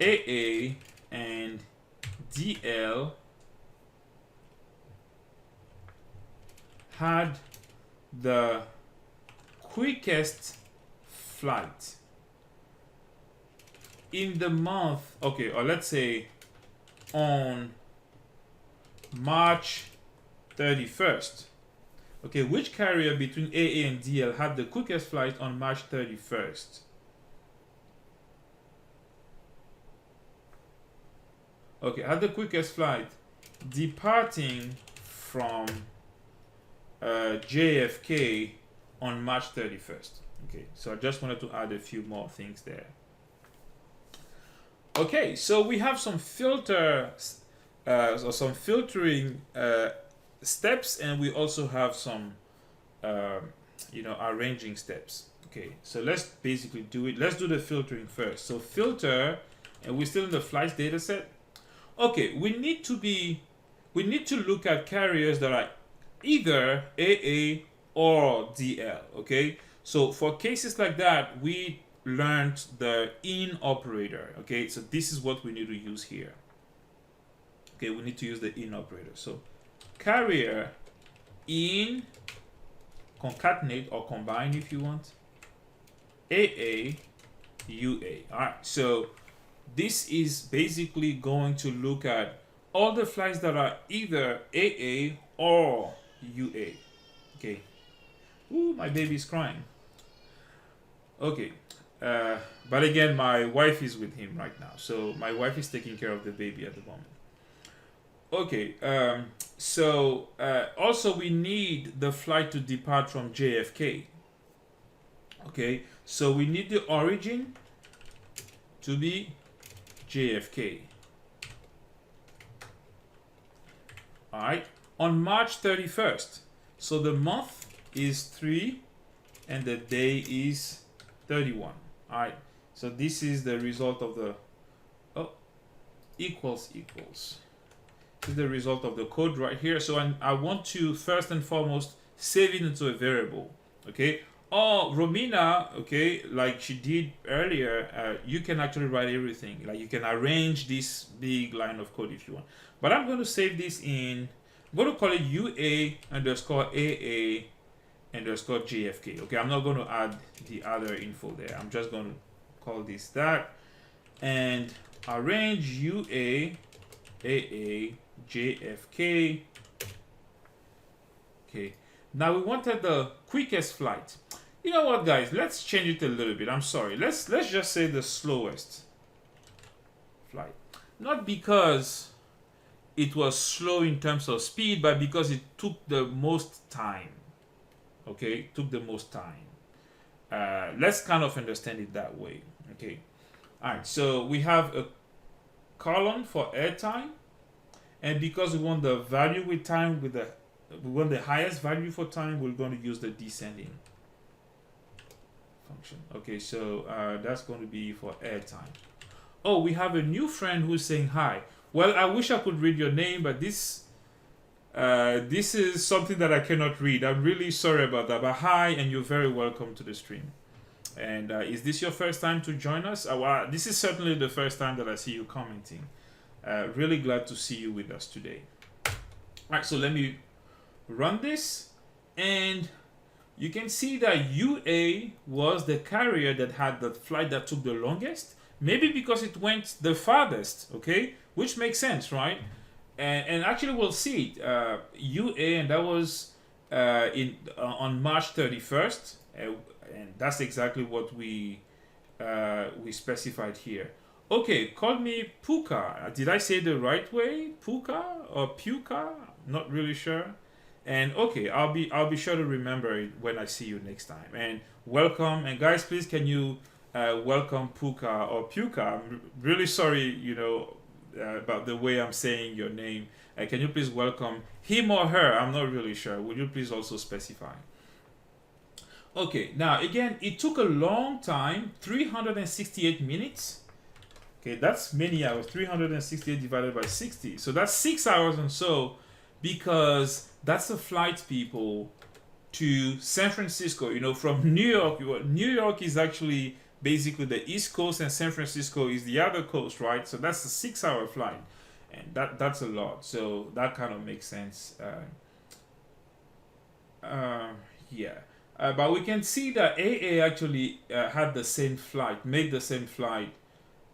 AA and DL had the quickest flight in the month, okay, or let's say on March 31st. Okay, which carrier between AA and DL had the quickest flight on March 31st? Okay, had the quickest flight departing from JFK on March 31st. Okay, so I just wanted to add a few more things there. Okay, so we have some filters, or some filtering steps, and we also have some, arranging steps. Okay, so let's basically do it. Let's do the filtering first. So filter, and we're still in the flights data set. Okay, we need to look at carriers that are either AA or DL. Okay, so for cases like that, we learned the in operator. Okay, so this is what we need to use here. Okay, we need to use the in operator. So carrier in, concatenate or combine if you want, AA, UA. All right, so this is basically going to look at all the flights that are either AA or UA. Okay. Ooh, my baby's crying. Okay. But again, my wife is with him right now, so my wife is taking care of the baby at the moment. Okay, so also we need the flight to depart from JFK. Okay, so we need the origin to be JFK. Alright, on March 31st. So the month is 3 and the day is 31. Alright, so this is the result of the equals. This is the result of the code right here. So I want to first and foremost save it into a variable. Okay. Oh, Romina, okay, like she did earlier, you can actually write everything. Like you can arrange this big line of code if you want. But I'm going to save this in, I'm going to call it UA underscore AA underscore JFK. Okay, I'm not going to add the other info there. I'm just going to call this that. And arrange UA AA JFK. Okay, now we wanted the quickest flight. You know what, guys? Let's change it a little bit. I'm sorry. Let's just say the slowest flight. Not because it was slow in terms of speed, but because it took the most time. Okay, it took the most time. Let's kind of understand it that way. Okay. All right. So we have a column for airtime, and because we want the value with time we want the highest value for time, we're going to use the descending function. Okay, so that's going to be for airtime. Oh, we have a new friend who's saying hi. Well, I wish I could read your name, but this is something that I cannot read. I'm really sorry about that. But hi, and you're very welcome to the stream. And is this your first time to join us? Well, this is certainly the first time that I see you commenting. Really glad to see you with us today. All right, so let me run this, and you can see that UA was the carrier that had the flight that took the longest. Maybe because it went the farthest, okay? Which makes sense, right? And actually we'll see it. UA, and that was on March 31st. And that's exactly what we specified here. Okay, call me Puka. Did I say the right way? Puka or Puka? Not really sure. And okay, I'll be sure to remember it when I see you next time. And welcome. And guys, please can you welcome Puka or Puka? I'm really sorry, about the way I'm saying your name. Can you please welcome him or her? I'm not really sure. Would you please also specify? Okay, now again, it took a long time, 368 minutes. Okay, that's many hours. 368 divided by 60. So that's 6 hours and so, because that's a flight, people, to San Francisco. From New York. New York is actually basically the East Coast, and San Francisco is the other coast, right? So that's a 6-hour flight, and that's a lot. So that kind of makes sense. Yeah. But we can see that AA actually had the same flight, made the same flight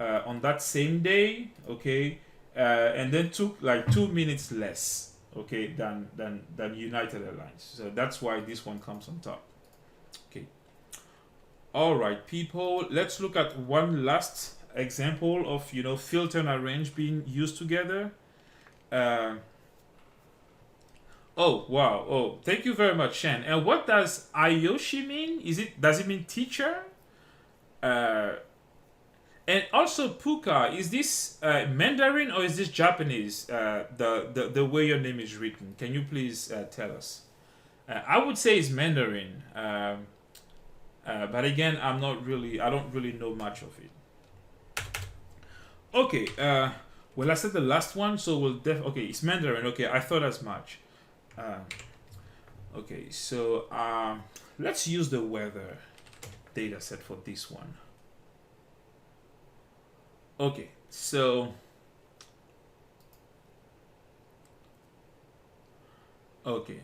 on that same day, okay, and then took like 2 minutes less, okay, than United Airlines. So that's why this one comes on top. Okay. All right, people. Let's look at one last example of filter and arrange being used together. Oh wow! Oh, thank you very much, Shen. And what does Ayoshi mean? Does it mean teacher? And also Puka, is this Mandarin or is this Japanese? The way your name is written. Can you please tell us? I would say it's Mandarin, but again, I don't really know much of it. Okay. Well, I said the last one, so okay, it's Mandarin. Okay, I thought as much. Okay, so let's use the weather data set for this one. Okay, so okay,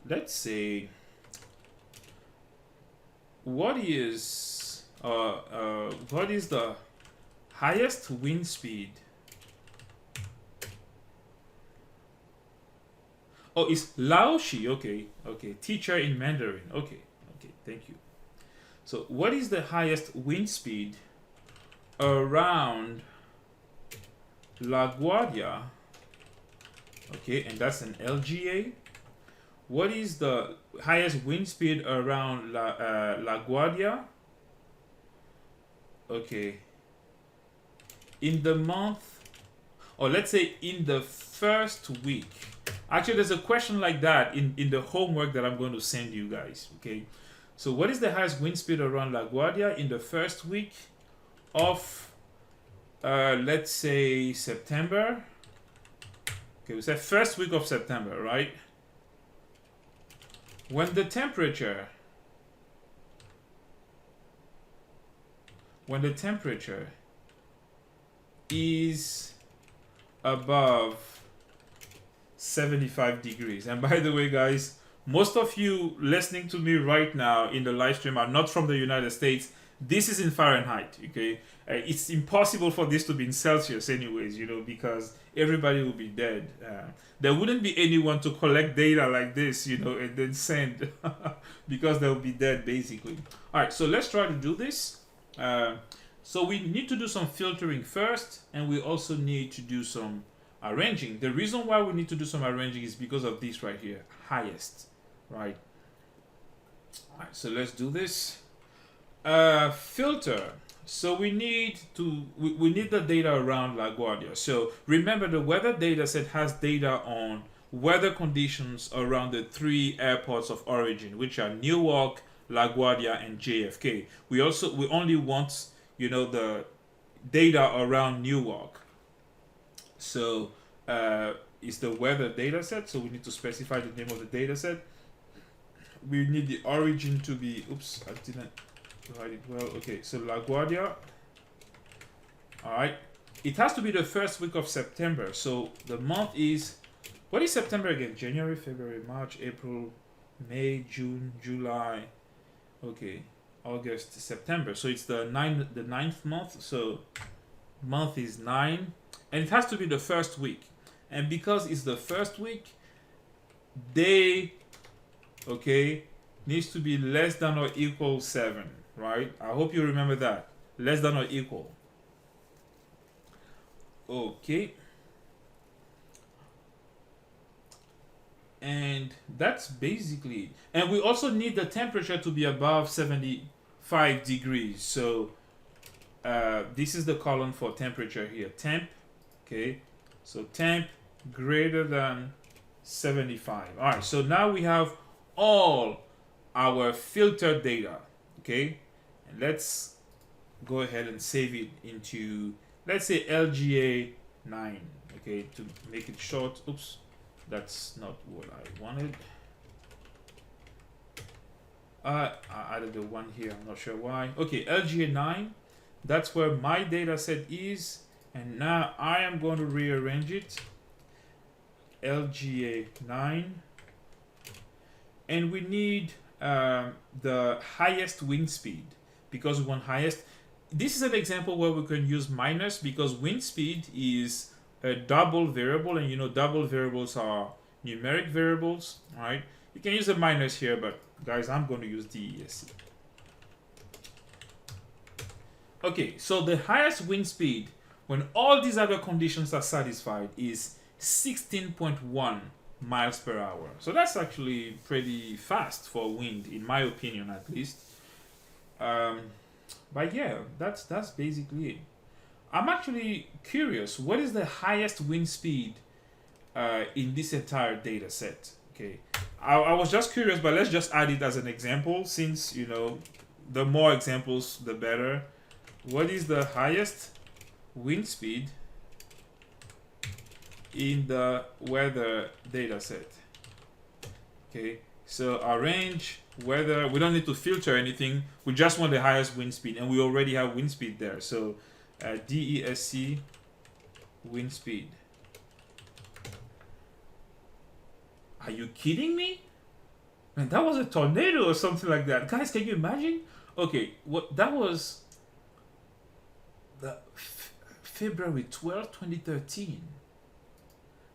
let's say what is the highest wind speed? Oh, it's Laoshi. Okay, teacher in Mandarin. Okay, Thank you. So what is the highest wind speed around LaGuardia? Okay, and that's an LGA. What is the highest wind speed around LaGuardia? Okay. In the month, or let's say in the first week. Actually, there's a question like that in the homework that I'm going to send you guys. Okay. So what is the highest wind speed around LaGuardia in the first week of, let's say, September? Okay, we said first week of September, right? When the temperature is above 75 degrees. And by the way, guys, most of you listening to me right now in the live stream are not from the United States. This is in Fahrenheit, okay? It's impossible for this to be in Celsius anyways, you know, because everybody will be dead. There wouldn't be anyone to collect data like this, you know, and then send because they'll be dead basically. All right, so let's try to do this. So we need to do some filtering first, and we also need to do some arranging. The reason why we need to do some arranging is because of this right here, highest, right? All right, so let's do this. Filter. So we need the data around LaGuardia. So remember, the weather data set has data on weather conditions around the 3 airports of origin, which are Newark, LaGuardia, and JFK. We only want, you know, the data around Newark. So it's the weather data set. So we need to specify the name of the data set. We need the origin to be, oops, I didn't write it well. Okay, so LaGuardia. All right, it has to be the first week of September. So the month is, what is September again? January, February, March, April, May, June, July. Okay, August, September. So it's the ninth month. So month is 9, and it has to be the first week. And because it's the first week, day, okay, needs to be less than or equal 7, right? I hope you remember that. Less than or equal. Okay. And that's basically, and we also need the temperature to be above 75 degrees. So this is the column for temperature here, temp. Okay, so temp greater than 75. All right, so now we have all our filtered data. Okay, and let's go ahead and save it into, let's say, LGA 9. Okay, to make it short. Oops, that's not what I wanted. I added the one here, I'm not sure why. Okay, LGA 9, that's where my data set is, and now I am going to rearrange it. LGA 9, and we need the highest wind speed, because we want highest. This is an example where we can use minus, because wind speed is a double variable, and you know double variables are numeric variables, right? You can use a minus here, but guys, I'm going to use DESC. Okay, so the highest wind speed when all these other conditions are satisfied is 16.1 miles per hour. So that's actually pretty fast for wind, in my opinion, at least. But yeah, that's basically it. I'm actually curious, what is the highest wind speed in this entire data set? Okay, I was just curious, but let's just add it as an example, since, you know, the more examples, the better. What is the highest wind speed in the weather data set? Okay, so arrange weather. We don't need to filter anything. We just want the highest wind speed, and we already have wind speed there. So DESC wind speed. Are you kidding me? Man, that was a tornado or something like that. Guys, can you imagine? Okay, what that was the February 12, 2013.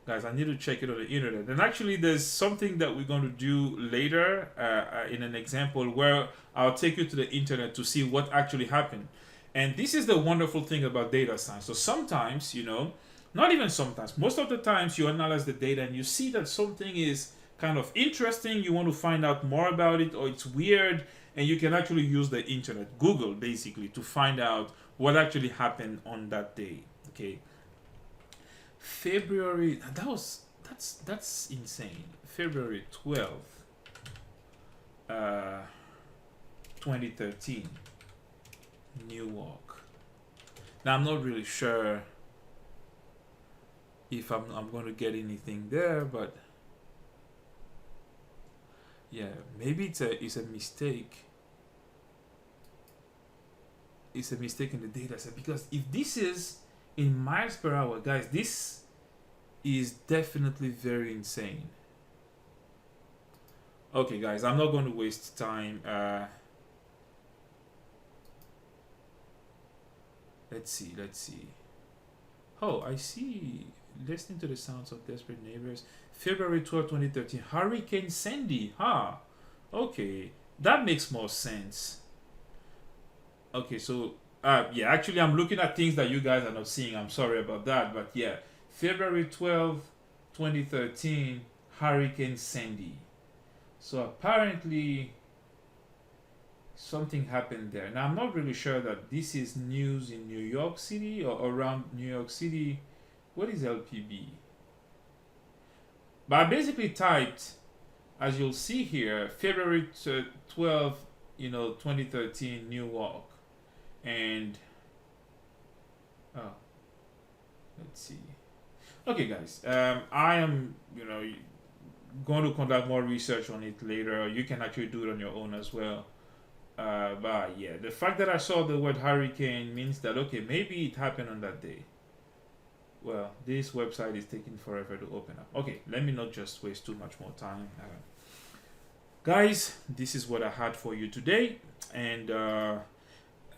Guys, I need to check it on the internet. And actually, there's something that we're going to do later in an example where I'll take you to the internet to see what actually happened. And this is the wonderful thing about data science. So sometimes, not even sometimes, most of the times you analyze the data and you see that something is kind of interesting, you want to find out more about it, or it's weird, and you can actually use the internet, Google basically, to find out what actually happened on that day. Okay. February, that's insane. February 12th, 2013, Newark. Now I'm not really sure if I'm going to get anything there, but yeah, maybe it's a mistake. It's a mistake in the data set, because if this is in miles per hour, guys, this is definitely very insane. Okay, guys, I'm not going to waste time. Let's see. Oh, I see. Listening to the sounds of desperate neighbors. February 12, 2013. Hurricane Sandy. Okay. That makes more sense. Okay, so yeah, actually I'm looking at things that you guys are not seeing. I'm sorry about that, but yeah, February 12, 2013, Hurricane Sandy. So apparently something happened there. Now I'm not really sure that this is news in New York City or around New York City. What is LPB? But I basically typed, as you'll see here, February 12, 2013, Newark. And let's see. Okay, guys, I am going to conduct more research on it later. You can actually do it on your own as well. But yeah, the fact that I saw the word hurricane means that, okay, maybe it happened on that day. Well, this website is taking forever to open up. Okay, let me not just waste too much more time. Guys, this is what I had for you today, and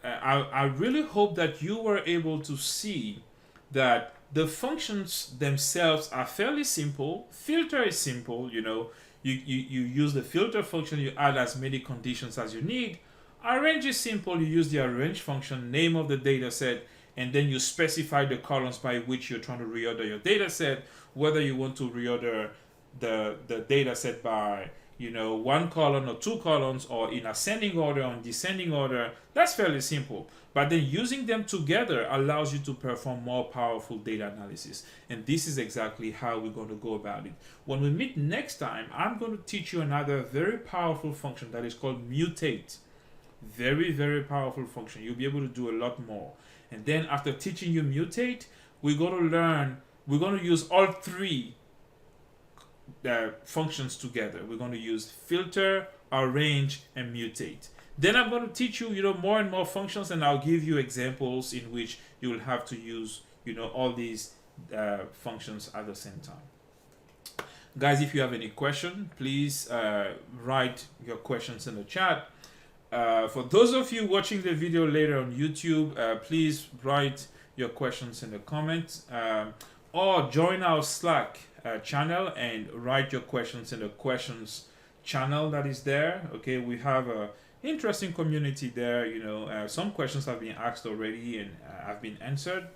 I really hope that you were able to see that the functions themselves are fairly simple. Filter is simple, you use the filter function, you add as many conditions as you need. Arrange is simple, you use the arrange function, name of the data set, and then you specify the columns by which you're trying to reorder your data set, whether you want to reorder the data set by one column or two columns, or in ascending order or in descending order. That's fairly simple. But then using them together allows you to perform more powerful data analysis. And this is exactly how we're going to go about it. When we meet next time, I'm going to teach you another very powerful function that is called mutate. Very, very powerful function. You'll be able to do a lot more. And then after teaching you mutate, we're going to use all three functions together. We're going to use filter, arrange, and mutate. Then I'm going to teach you, more and more functions, and I'll give you examples in which you will have to use, all these functions at the same time. Guys, if you have any question, please write your questions in the chat. For those of you watching the video later on YouTube, please write your questions in the comments, or join our Slack channel and write your questions in the questions channel that is there. Okay, we have a interesting community there. Some questions have been asked already and have been answered.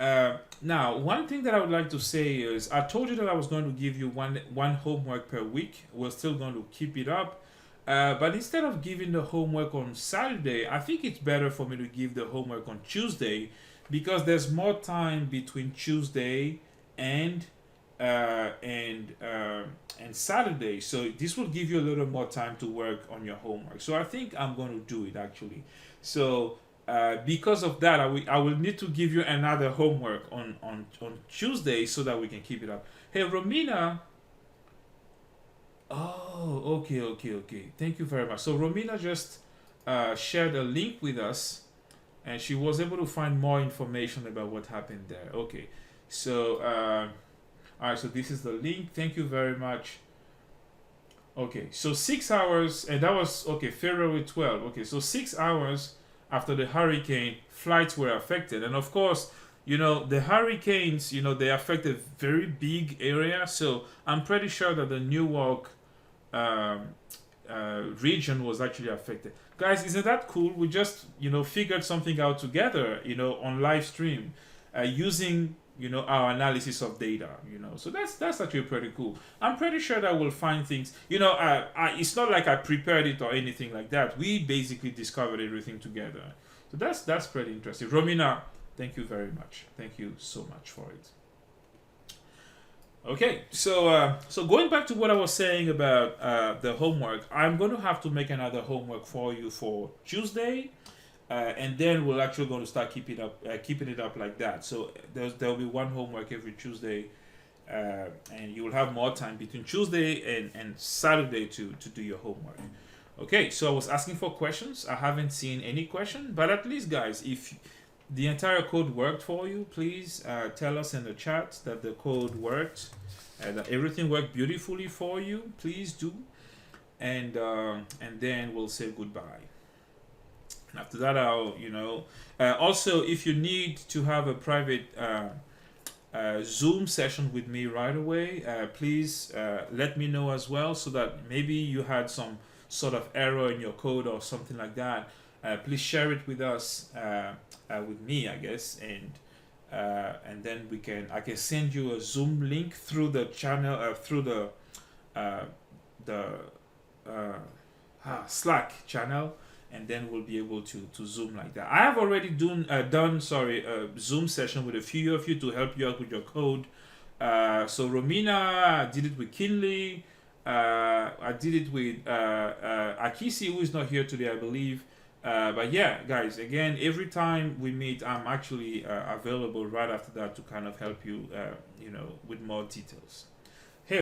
Now, one thing that I would like to say is, I told you that I was going to give you one homework per week. We're still going to keep it up. But instead of giving the homework on Saturday, I think it's better for me to give the homework on Tuesday, because there's more time between Tuesday and Saturday. So this will give you a little more time to work on your homework. So I think I'm going to do it actually. So because of that, I will need to give you another homework on Tuesday so that we can keep it up. Hey, Romina. Oh, okay. Thank you very much. So Romina just shared a link with us, and she was able to find more information about what happened there. Okay, so all right, so this is the link. Thank you very much. Okay, so 6 hours, and that was February 12. Okay, so 6 hours after the hurricane, flights were affected, and of course, the hurricanes, they affect a very big area. So I'm pretty sure that the Newark um, region was actually affected. Guys, isn't that cool? We just, figured something out together, on live stream, using, our analysis of data, So that's actually pretty cool. I'm pretty sure that we'll find things, it's not like I prepared it or anything like that. We basically discovered everything together. So that's pretty interesting. Romina, thank you very much. Thank you so much for it. Okay, so going back to what I was saying about the homework, I'm going to have to make another homework for you for Tuesday, and then we're actually going to start keeping it up like that. So there'll be one homework every Tuesday, and you will have more time between Tuesday and Saturday to do your homework. Okay, so I was asking for questions. I haven't seen any question, but at least, guys, if the entire code worked for you, please tell us in the chat that the code worked, that everything worked beautifully for you. Please do, and then we'll say goodbye. And after that, I'll also, if you need to have a private Zoom session with me right away, please let me know as well, so that maybe you had some sort of error in your code or something like that. Please share it with us, with me, I guess, and then I can send you a Zoom link through the channel, through the Slack channel, and then we'll be able to Zoom like that. I have already done a Zoom session with a few of you to help you out with your code. So Romina, I did it with Kinley. I did it with Akisi, who is not here today, I believe. But yeah, guys, again, every time we meet, I'm actually available right after that to kind of help you, with more details.